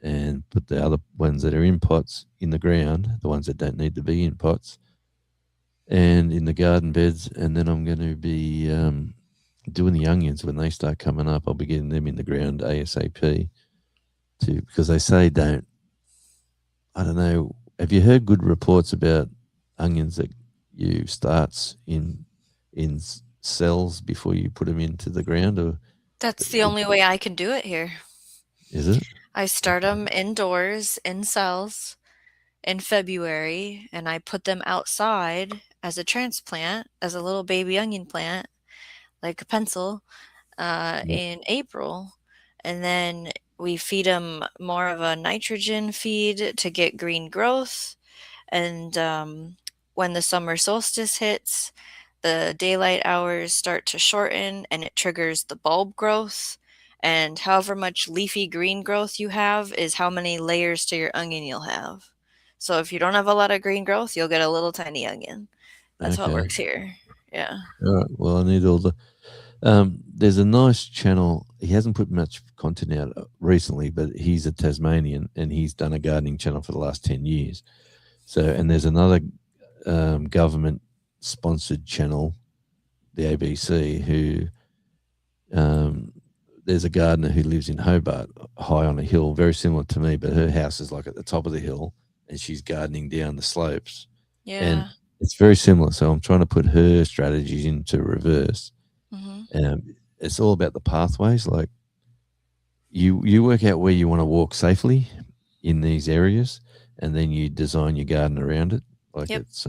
and put the other ones that are in pots in the ground, the ones that don't need to be in pots, and in the garden beds. And then I'm going to be doing the onions when they start coming up. I'll be getting them in the ground ASAP to because they say don't. I don't know. Have you heard good reports about onions that you starts in cells before you put them into the ground, or That's the only way I can do it here. is it? I start Okay. them indoors in cells in February, and I put them outside as a transplant, as a little baby onion plant, like a pencil, Yeah. in April. And then we feed them more of a nitrogen feed to get green growth. And when the summer solstice hits, the daylight hours start to shorten and it triggers the bulb growth. And however much leafy green growth you have is how many layers to your onion you'll have. So if you don't have a lot of green growth, you'll get a little tiny onion. That's how it Okay. works here. Yeah. All right. Well, I need all the. There's a nice channel. He hasn't put much content out recently, but he's a Tasmanian and he's done a gardening channel for the last 10 years. So, and there's another government sponsored channel, the ABC, who um, there's a gardener who lives in Hobart, high on a hill, very similar to me, but her house is like at the top of the hill, and she's gardening down the slopes, and Yeah. it's very similar. So I'm trying to put her strategies into reverse. Mhm. It's all about the pathways. Like you work out where you want to walk safely in these areas, and then you design your garden around it. Like Yep. it's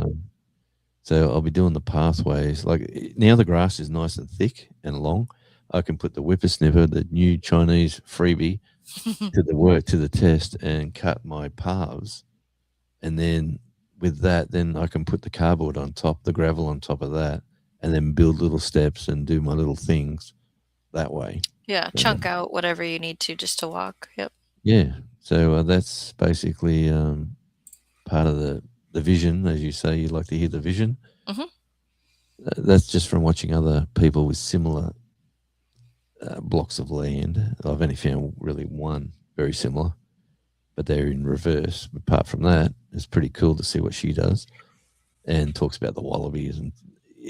so I'll be doing the pathways. Like now the grass is nice and thick and long. I can put the whippersnipper, the new Chinese freebie, to the work to the test and cut my paths, and then with that, then I can put the cardboard on top, the gravel on top of that, and then build little steps and do my little things that way. Yeah, So, chunk out whatever you need to just to walk. Yep. yeah, so that's basically part of the vision, as you say. You like to hear the vision. Mhm. That's just from watching other people with similar blocks of land. I've only found really one very similar, but they're in reverse. Apart from that, it's pretty cool to see what she does and talks about the wallabies. And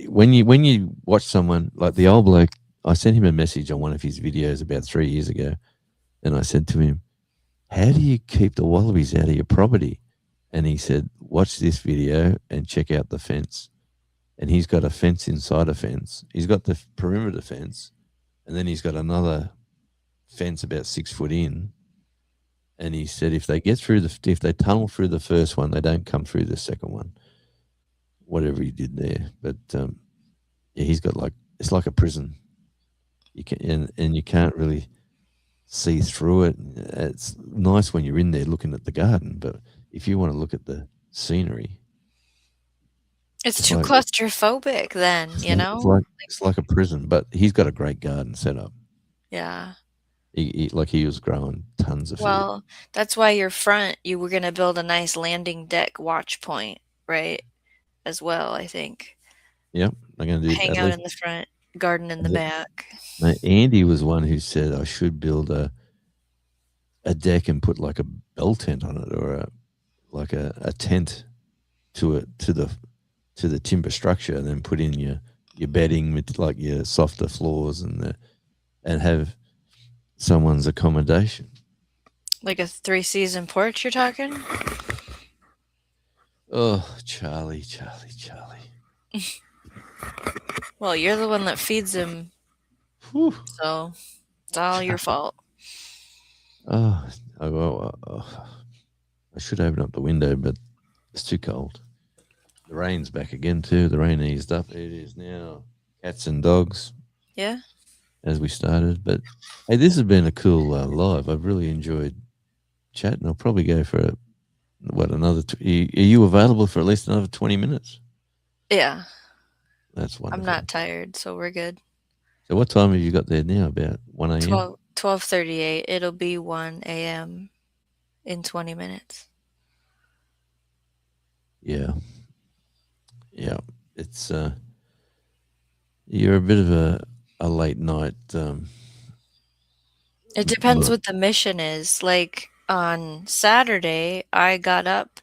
when you watch someone like the old bloke, I sent him a message on one of his videos about 3 years ago, and I said to him, "How do you keep the wallabies out of your property?" And he said, "Watch this video and check out the fence." And he's got a fence inside a fence. He's got the perimeter fence, and then he's got another fence about 6 foot in. And he said if they tunnel through the first one, they don't come through the second one. Whatever he did there, but yeah, he's got like it's like a prison. You can and you can't really see through it. It's nice when you're in there looking at the garden, but if you want to look at the scenery, It's it's too like claustrophobic then, it's you like it's know? like, it's like a prison. But he's got a great garden set up. Yeah. He was growing tons of food. Well, that's why your front, you were gonna build a nice landing deck watch point, right? As well, I think. Yep, I'm going to do Hang at out least. in the front, garden in the back. Now, Andy was one who said I should build a deck and put like a bell tent on it, or like a tent to it to the timber structure, and then put in your bedding with like your softer floors and have someone's accommodation. Like a three-season porch you're talking? Oh, Charlie, Charlie, Charlie. Well, you're the one that feeds him, Whew. so it's all your fault. Oh, I should open up the window, but it's too cold. The rain's back again too. The rain eased up. It is now cats and dogs Yeah? as we started. But hey, this has been a cool live. I've really enjoyed chatting. I'll probably go for another. Are you available for at least another 20 minutes? Yeah. That's I'm wonderful. not tired, so we're good. So, what time have you got there now? About 1 a.m. 12:38. It'll be 1 AM in 20 minutes. Yeah, yeah. It's you're a bit of a late night. It depends But what the mission is. Like on Saturday, I got up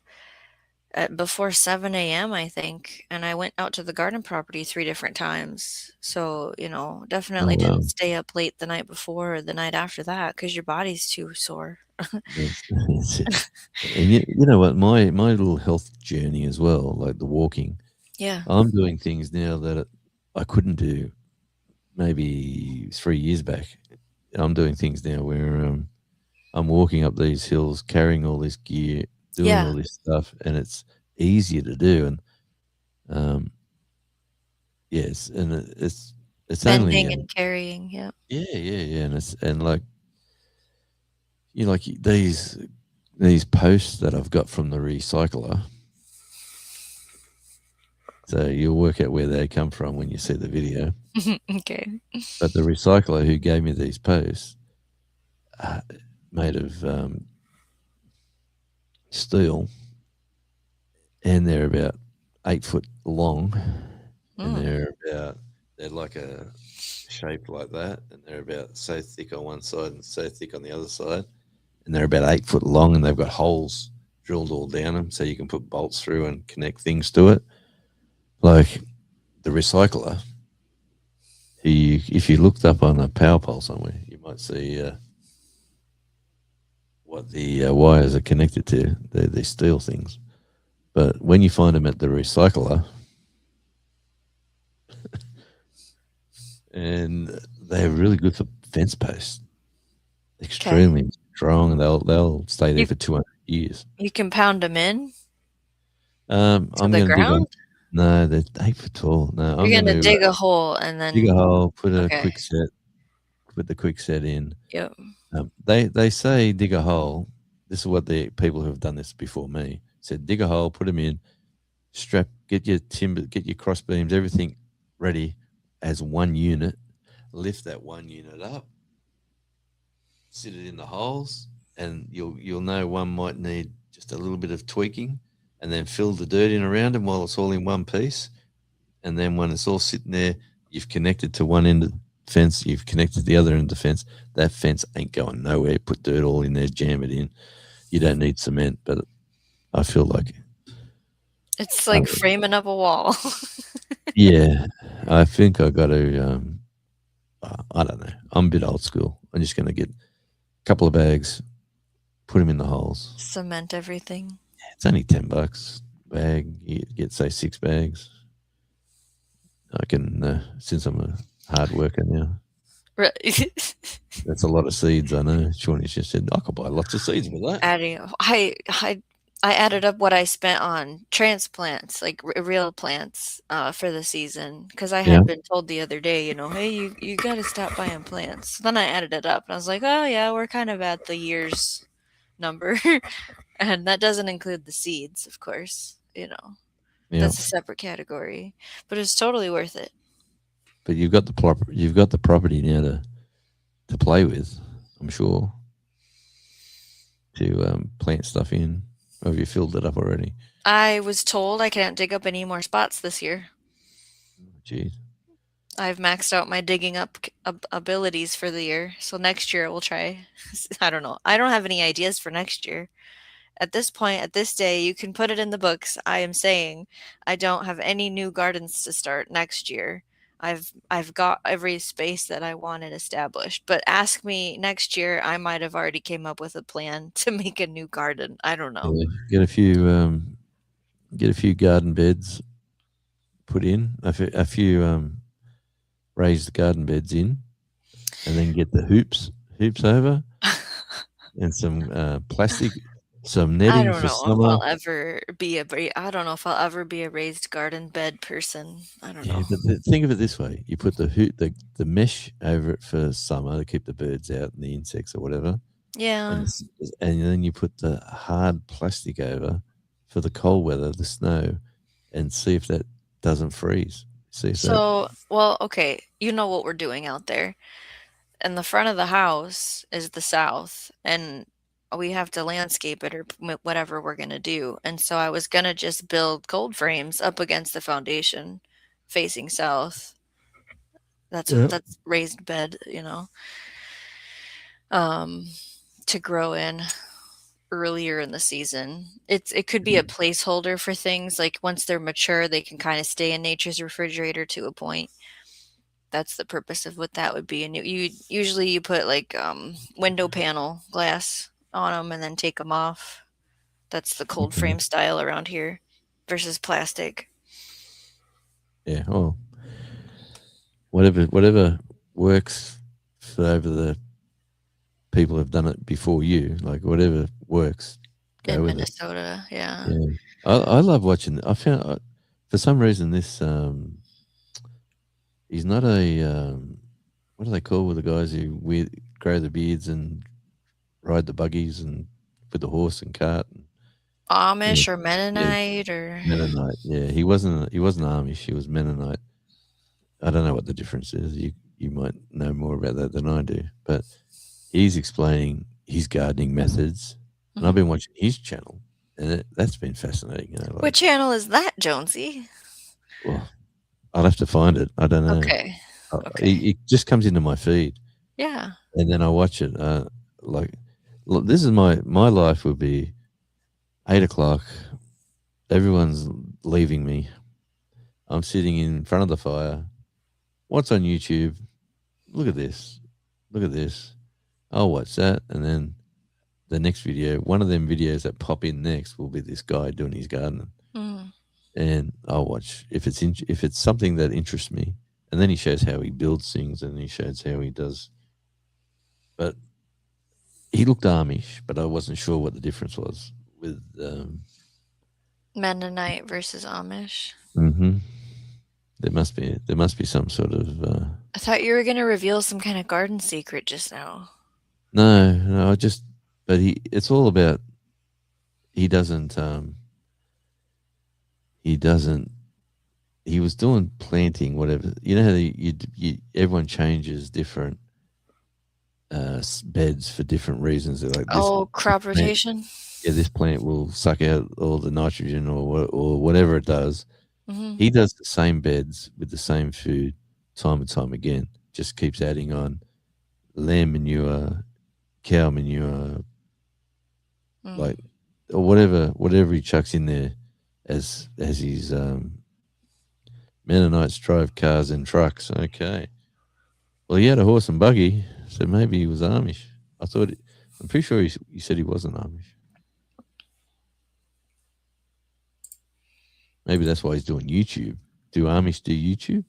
at before 7 a.m., I think, and I went out to the garden property 3 different times. So, oh definitely didn't well, stay up late the night before or the night after that because your body's too sore. that's it. And you know what? My little health journey as well, like the walking. Yeah. I'm doing things now that I couldn't do maybe 3 years back. I'm doing things now where I'm walking up these hills, carrying all this gear, doing Yeah. all this stuff, and it's easier to do. And um, yes, and it's only Bending and carrying, yeah. yeah, yeah, yeah, and it's and like like these posts that I've got from the recycler. So you'll work out where they come from when you see the video. Okay. But the recycler who gave me these posts, uh, made of steel, and they're about 8 foot long, and Mm. they're like a shaped like that, and they're about so thick on one side and so thick on the other side, and they're about 8 foot long, and they've got holes drilled all down them, so you can put bolts through and connect things to it. Like the recycler, if you looked up on a power pole somewhere, you might see what the wires are connected to. They're steel things, but when you find them at the recycler, and they're really good for fence posts, Okay. extremely strong, and they'll stay there You for 200 years. you can pound them in to I'm the going to dig on. ground? No, they're 8 foot tall. No, I'm You're going gonna to dig a hole and dig a then hole, put a okay. quick set, put the quick set in. Yep. They say dig a hole. This is what the people who have done this before me said: dig a hole, put them in, strap, get your timber, get your cross beams, everything ready as one unit. Lift that one unit up, sit it in the holes, and you'll know one might need just a little bit of tweaking, and then fill the dirt in around them while it's all in one piece. And then when it's all sitting there, you've connected to one end of the fence, you've connected to the other end of the fence. That fence ain't going nowhere. Put dirt all in there, jam it in. You don't need cement, but I feel like, It's uh, like framing up a wall. yeah, I think I got to. I don't know. I'm a bit old school. I'm just going to get a couple of bags, put them in the holes. Cement everything. It's only $10 bag. You get say 6 bags. I can, since I'm a hard worker now. Right. That's a lot of seeds. I know. Shawnee just said I could buy lots of seeds with that. Adding I added up what I spent on transplants, like real plants, for the season because I Yeah, had been told the other day, "Hey, you got to stop buying plants." So then I added it up, and I was like, "Oh yeah, we're kind of at the year's number," and that doesn't include the seeds, of course. yeah. That's a separate category, but it's totally worth it. But you've got the property now to play with. I'm sure to plant stuff in. Or have you filled it up already? I was told I can't dig up any more spots this year. Geez. I've maxed out my digging up abilities for the year. So next year we'll try. I don't know. I don't have any ideas for next year. At this point, at this day, you can put it in the books. I am saying I don't have any new gardens to start next year. I've got every space that I wanted established. But ask me next year, I might have already came up with a plan to make a new garden. I don't know. Yeah. Get a few garden beds put in. A few raised garden beds in, and then get the hoops over, and some plastic, some I netting don't for know if summer. I'll ever be I don't know if I'll ever be a raised garden bed person. I don't know. Yeah, but think of it this way: you put the mesh over it for summer to keep the birds out and the insects or whatever, and Yeah. and then you put the hard plastic over for the cold weather, the snow, and see if that doesn't freeze. See if that. So, well, okay, you know what we're doing out there. And the front of the house is the south, and we have to landscape it or whatever we're going to do. And so I was going to just build cold frames up against the foundation facing south. Yeah. That's raised bed, um, to grow in earlier in the season. It could be a placeholder for things like once they're mature, they can kind of stay in nature's refrigerator to a point. That's the purpose of what that would be. And you usually you put like window panel glass on them and then take them off. That's the cold Okay. frame style around here versus plastic. Yeah. Oh, whatever works for over the people who've done it before you, like whatever works, go In with it. Minnesota, yeah. Yeah. I love watching. I found for some reason this he's not a what do they call with the guys who grow the beards and ride the buggies and with the horse and cart. And, yeah, Amish or yeah, Mennonite or Mennonite. Yeah, he wasn't Amish. He was Mennonite. I don't know what the difference is. You might know more about that than I do, but he's explaining his gardening methods, and I've Mhm. been watching his channel, and that's been fascinating. What channel is that, Jonesy? Well, I'll have to find it. I don't know. Okay. Okay. It just comes into my feed, Yeah. and then I watch it. Like, look, this is my life would be 8 o'clock. Everyone's leaving me. I'm sitting in front of the fire. What's on YouTube? Look at this. Look at this. I'll watch that, and then the next video, one of them videos that pop in next, will be this guy doing his gardening, Mm. and I'll watch if it's something that interests me, and then he shows how he builds things, and he shows how he does. But he looked Amish, but I wasn't sure what the difference was with. Mennonite versus Amish. Mhm. There must be some sort of. I thought you were going to reveal some kind of garden secret just now. No, I just. But it's all about. He doesn't. He doesn't. He was doing planting, whatever. You know how everyone changes different beds for different reasons. They're like Oh, this crop plant, rotation? yeah, this plant will suck out all the nitrogen or whatever it does. Hmm. He does the same beds with the same food time and time again. Just keeps adding on lamb manure, cow manure, Mm. like or whatever he chucks in there as his Mennonites drove cars and trucks. Okay. Well, he had a horse and buggy, so maybe he was Amish. I thought. I'm pretty sure he said he wasn't Amish. Maybe that's why he's doing YouTube. Do Amish do YouTube?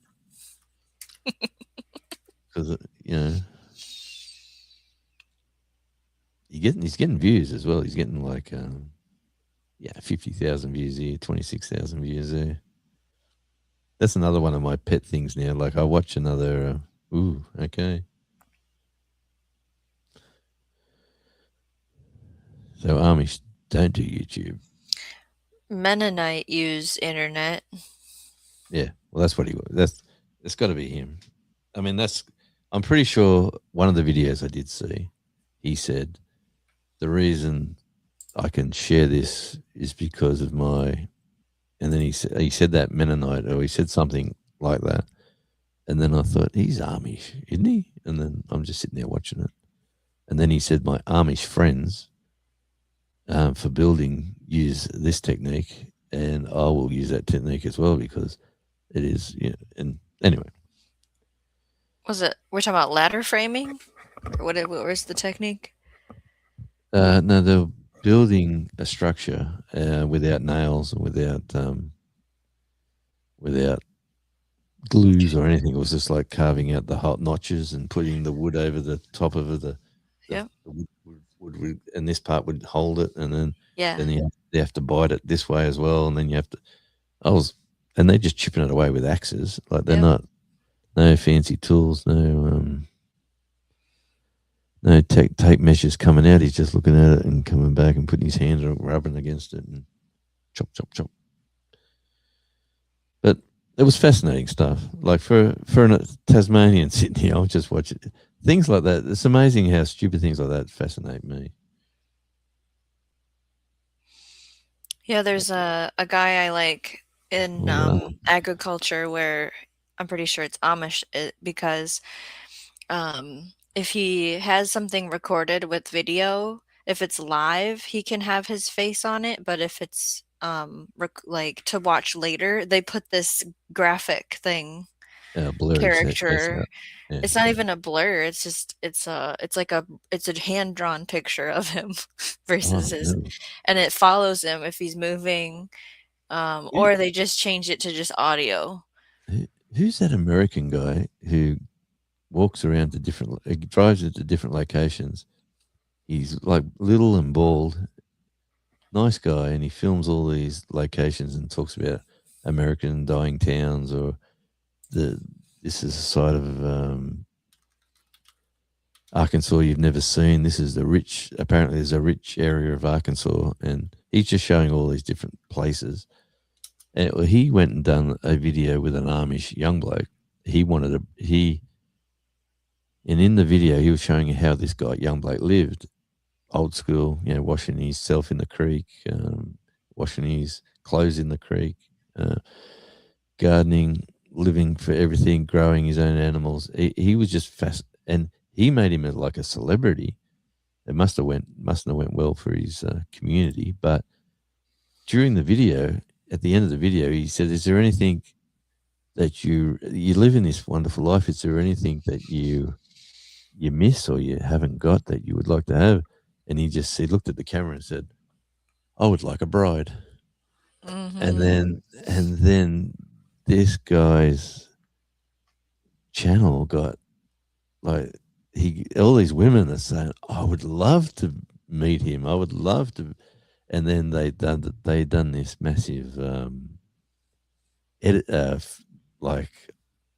Because he's getting views as well. He's getting like 50,000 views here, 26,000 views there. That's another one of my pet things now. Like I watch another. Okay. So Amish don't do YouTube. Mennonite use internet. Yeah, well, that's what he was. It's got to be him. I mean, I'm pretty sure one of the videos I did see, he said the reason I can share this is because of my, and then he said that Mennonite, or he said something like that, and then I thought he's Amish, isn't he? And then I'm just sitting there watching it, and then he said my Amish friends for building use this technique, and I will use that technique as well because it is, and anyway. We're talking about ladder framing? Or what was the technique? No, they're building a structure without nails and without glues or anything. It was just like carving out the hot notches and putting the wood over the top of it. The Yep. wood, and this part would hold it, and then Yeah. you have to bite it this way as well, and then you have to. And they're just chipping it away with axes. Like they're Yep. not no fancy tools, no tape measures coming out. He's just looking at it and coming back and putting his hands on it, rubbing against it, and chop, chop, chop. But it was fascinating stuff. Like for a Tasmanian Sydney, I'll just watch it. Things like that. It's amazing how stupid things like that fascinate me. Yeah, there's a guy I like in All right. agriculture where I'm pretty sure it's Amish because if he has something recorded with video, if it's live, he can have his face on it, but if it's like to watch later, they put this graphic thing Blurry set. That's character. right. Yeah. It's not even a blur. It's just it's like it's a hand drawn picture of him versus Oh, his, really? and it follows him if he's moving, Who, or they just change it to just audio. who's that American guy who walks around to different, drives into different locations? He's like little and bald, nice guy, and he films all these locations and talks about American dying towns or the this is a side of Arkansas you've never seen. This is the rich. Apparently, there's a rich area of Arkansas, and he's just showing all these different places. And he went and done a video with an Amish young bloke. He wanted a he, and in the video he was showing how this guy young bloke lived, old school, washing himself in the creek, washing his clothes in the creek, uh, gardening, living for everything, growing his own animals. He was just fast, and he made him like a celebrity. It mustn't have went well for his community. But during the video, at the end of the video, he said, "Is there anything that you live in this wonderful life? Is there anything that you miss or you haven't got that you would like to have?" And he looked at the camera and said, "I would like a bride." And Mhm. then this guy's channel got like he all these women are saying, "I would love to meet him. I would love to." And then they done this massive edit, like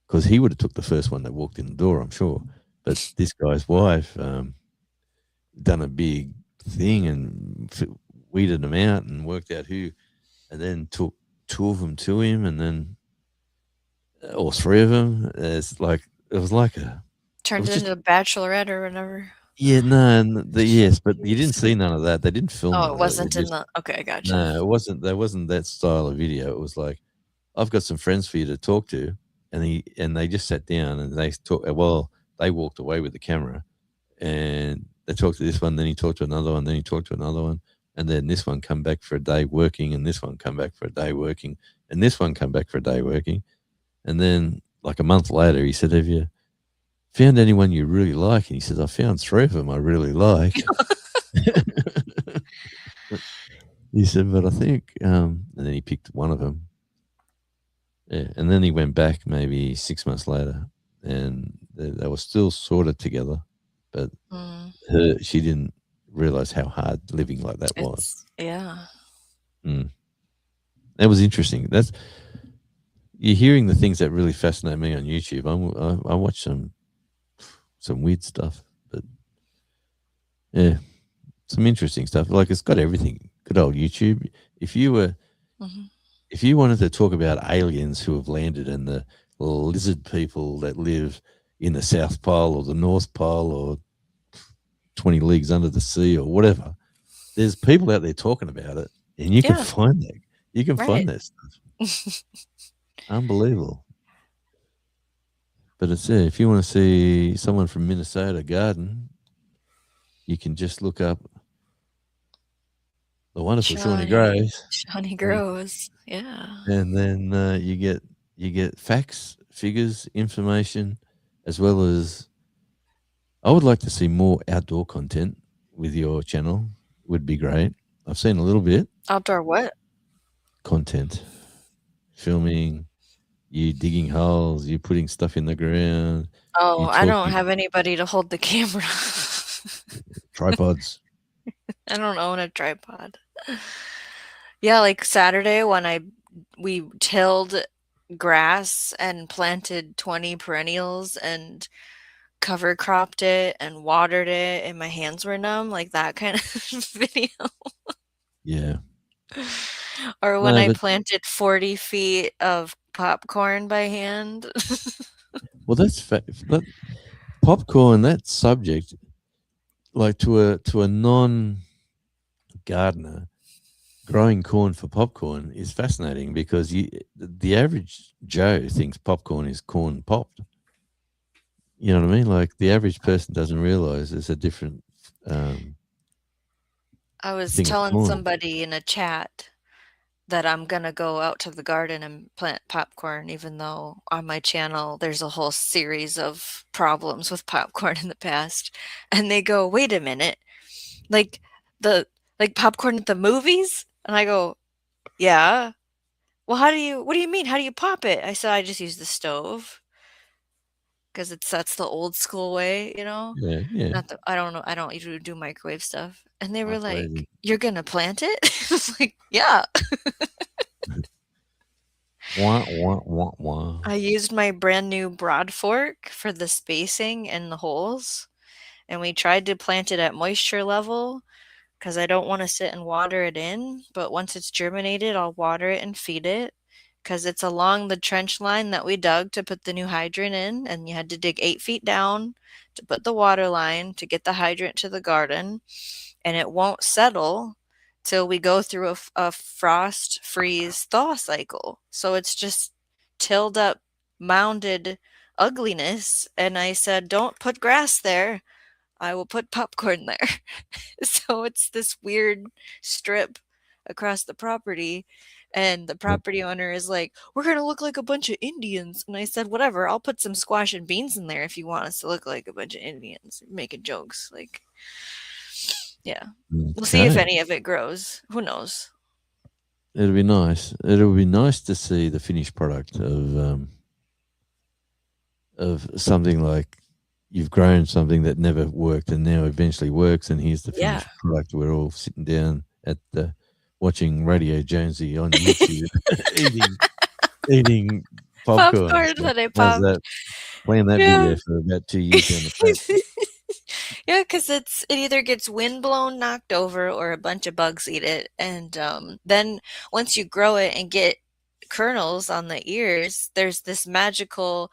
because he would have took the first one that walked in the door, I'm sure. But this guy's wife done a big thing and weeded them out and worked out who, and then took two of them to him, and then or three of them. It's like it was like it Turned was it just into a bachelorette or whatever. yeah, no, yes, but you didn't see none of that. They didn't film Oh, none it of it. It wasn't in just the okay, gotcha. no, it wasn't. There wasn't that style of video. It was like I've got some friends for you to talk to, and they just sat down and they talk. Well, they walked away with the camera, and they talked to this one. Then he talked to another one. Then he talked to another one, and then this one come back for a day working, and this one come back for a day working, and this one come back for a day working, and then like a month later, he said, "Have you found anyone you really like?" And he says, "I found three of them I really like." He said, "But I think," and then he picked one of them. Yeah, and then he went back maybe 6 months later, and they were still sort of together, but Mm, she didn't realize how hard living like that was. it's yeah. Mm. That was interesting. That's you're hearing the things that really fascinate me on YouTube. I watch some weird stuff, but yeah, some interesting stuff. Like it's got everything. Good old YouTube. If you were Mhm. if you wanted to talk about aliens who have landed and the lizard people that live in the South Pole or the North Pole or 20 leagues under the sea or whatever, there's people out there talking about it, and you can Yeah, find that. You can right. find that stuff. Unbelievable. But it's if you want to see someone from Minnesota garden, you can just look up the wonderful Shawnee Shawnee. Grace, Shawnee and, Grows. Yeah. and then you get facts, figures, information, as well as I would like to see more outdoor content with your channel. Would be great. I've seen a little bit Outdoor what? content, filming, you digging holes, you putting stuff in the ground, Oh, you I don't talking have anybody to hold the camera. tripods. I don't own a tripod. Yeah, like Saturday when I we tilled grass and planted 20 perennials and cover cropped it and watered it and my hands were numb, like that kind of video. Yeah. Or when No, I but planted 40 feet of popcorn by hand. well, that popcorn. That subject, like to a non gardener, growing corn for popcorn is fascinating because the average Joe thinks popcorn is corn popped. You know what I mean? Like the average person doesn't realize there's a different um, I was thing of telling corn. somebody in a chat that I'm gonna go out to the garden and plant popcorn, even though on my channel there's a whole series of problems with popcorn in the past. And they go, wait a minute, like the like popcorn at the movies? And I go, yeah. Well, what do you mean? How do you pop it? I said, I just use the stove because that's the old school way, you know? Yeah, yeah. Not the, I don't know. I don't usually do microwave stuff. And they were Microwave. like, you're gonna plant it? I was like, yeah. Wah, wah, wah, wah. I used my brand new broad fork for the spacing and the holes, and we tried to plant it at moisture level because I don't want to sit and water it in. But once it's germinated, I'll water it and feed it because it's along the trench line that we dug to put the new hydrant in. And you had to dig 8 feet down to put the water line to get the hydrant to the garden. And it won't settle till we go through a frost, freeze, thaw cycle. So it's just tilled up, mounded ugliness. And I said, don't put grass there. I will put popcorn there. So it's this weird strip across the property. And the Yep. property owner is like, we're going to look like a bunch of Indians. And I said, whatever, I'll put some squash and beans in there if you want us to look like a bunch of Indians, making jokes. Like, yeah. We'll see if Okay. any of it grows. Who knows? It'll be nice. It'll be nice to see the finished product of something like you've grown something that never worked and now eventually works, and here's the Yeah. finished product. We're all sitting down at the watching Radio Jonesy on YouTube, eating eating popcorn. Popcorn So that I how's popped. that? Playing that Yeah. video for about 2 years down the track. Yeah, because it either gets wind blown, knocked over, or a bunch of bugs eat it. And then once you grow it and get kernels on the ears, there's this magical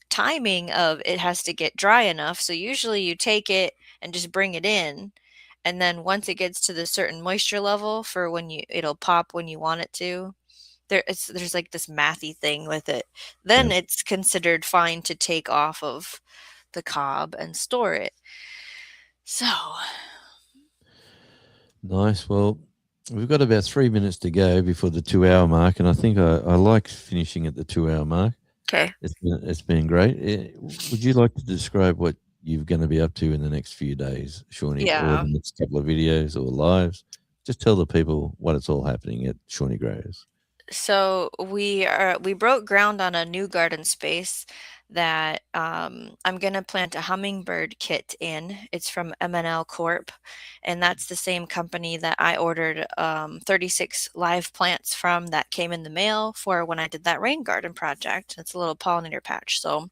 timing of it has to get dry enough. So usually you take it and just bring it in. And then once it gets to the certain moisture level for when it'll pop when you want it to, there's like this mathy thing with it. Then Yeah, it's considered fine to take off of the cob and store it. So, nice. Well, we've got about 3 minutes to go before the 2 hour mark, and I think I like finishing at the 2 hour mark. okay. It's been great. Would you like to describe what you're going to be up to in the next few days, Shawnee, or Yeah. the next couple of videos or lives? Just tell the people what it's all happening at Shawnee Grows. So we broke ground on a new garden space that I'm gonna plant a hummingbird kit in. It's from M&L Corp, and that's the same company that I ordered 36 live plants from that came in the mail for when I did that rain garden project. It's a little pollinator patch. So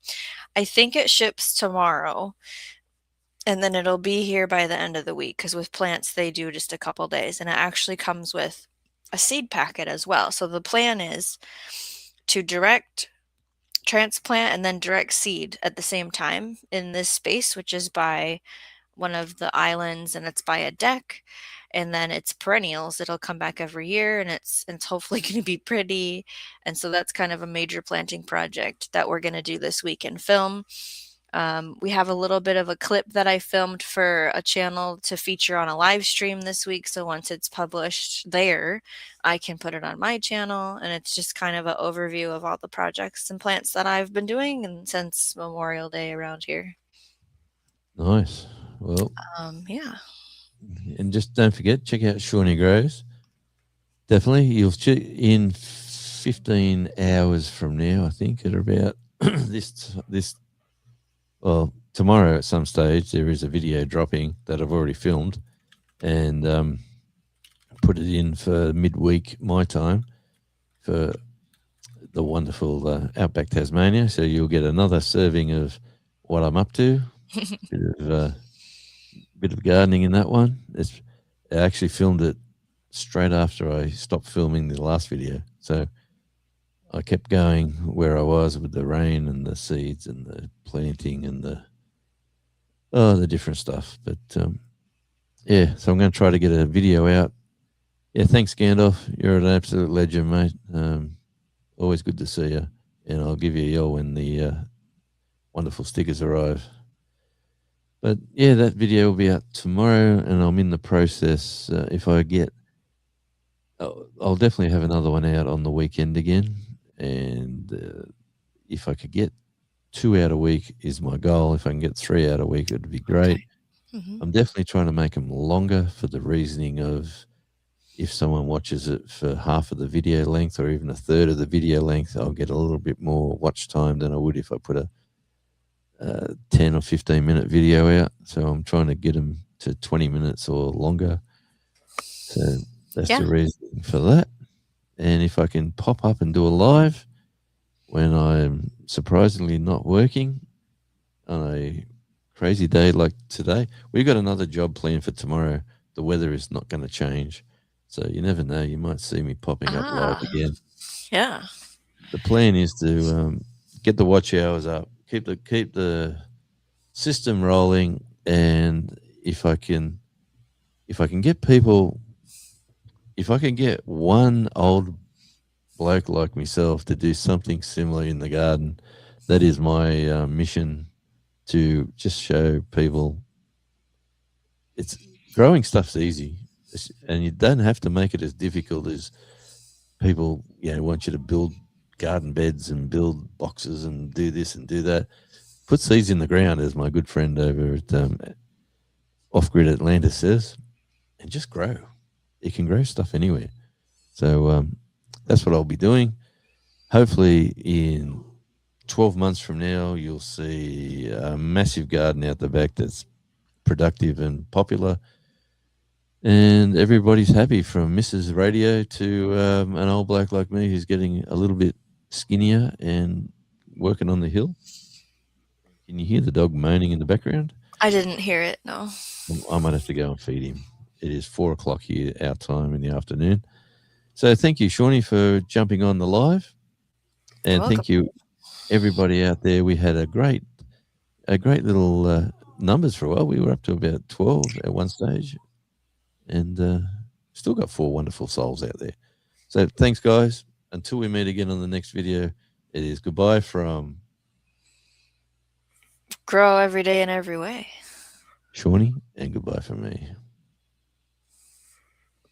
I think it ships tomorrow. And then it'll be here by the end of the week because with plants, they do just a couple days. And it actually comes with a seed packet as well. So the plan is to direct transplant and then direct seed at the same time in this space, which is by one of the islands and it's by a deck. And then it's perennials. It'll come back every year and it's hopefully going to be pretty. And so that's kind of a major planting project that we're going to do this week and film. We have a little bit of a clip that I filmed for a channel to feature on a live stream this week. So once it's published there, I can put it on my channel. And it's just kind of an overview of all the projects and plants that I've been doing and since Memorial Day around here. Nice. Well, Yeah. and just don't forget, check out Shawnee Grows. Definitely, in 15 hours from now, I think, at about this. Well, tomorrow at some stage there is a video dropping that I've already filmed, and put it in for midweek my time for the wonderful Outback Tasmania. So you'll get another serving of what I'm up to. Bit of gardening in that one. I actually filmed it straight after I stopped filming the last video. So I kept going where I was with the rain and the seeds and the planting and the different stuff. But yeah, so I'm going to try to get a video out Yeah, thanks, Gandalf. You're an absolute legend, mate. Always good to see you. And I'll give you a yell when the wonderful stickers arrive. But yeah, that video will be out tomorrow, and I'm in the process. If I get, I'll definitely have another one out on the weekend again. And if I could get 2 out a week, is my goal. If I can get 3 out a week, it'd be great. Okay. Hmm. I'm definitely trying to make them longer for the reasoning of if someone watches it for half of the video length or even a third of the video length, I'll get a little bit more watch time than I would if I put a 10 or 15-minute video out. So I'm trying to get them to 20 minutes or longer. So that's Yeah. the reason for that. And if I can pop up and do a live when I'm surprisingly not working on a crazy day like today, we've got another job planned for tomorrow. The weather is not going to change. So you never know. You might see me popping up live Ah, again. yeah. The plan is to get the watch hours up, keep the system rolling, and if I can get people, if I can get one old bloke like myself to do something similar in the garden, that is my mission to just show people it's growing stuff's easy, and you don't have to make it as difficult as people want you to build garden beds and build boxes and do this and do that. Put seeds in the ground, as my good friend over at Off Grid Atlantis says, and just grow. You can grow stuff anywhere. So that's what I'll be doing. Hopefully, in 12 months from now, you'll see a massive garden out the back that's productive and popular. And everybody's happy, from Mrs. Radio to an old bloke like me who's getting a little bit skinnier and working on the hill. Can you hear the dog moaning in the background? I didn't hear it. No. I might have to go and feed him. It is 4 o'clock here, our time in the afternoon. So thank you, Shawnee, for jumping on the live, You're and welcome. thank you, everybody out there. We had a great little numbers for a while. We were up to about 12 at one stage, and still got 4 wonderful souls out there. So thanks, guys. Until we meet again on the next video, it is goodbye from Grow every day in every way. Shawnee, and goodbye from me.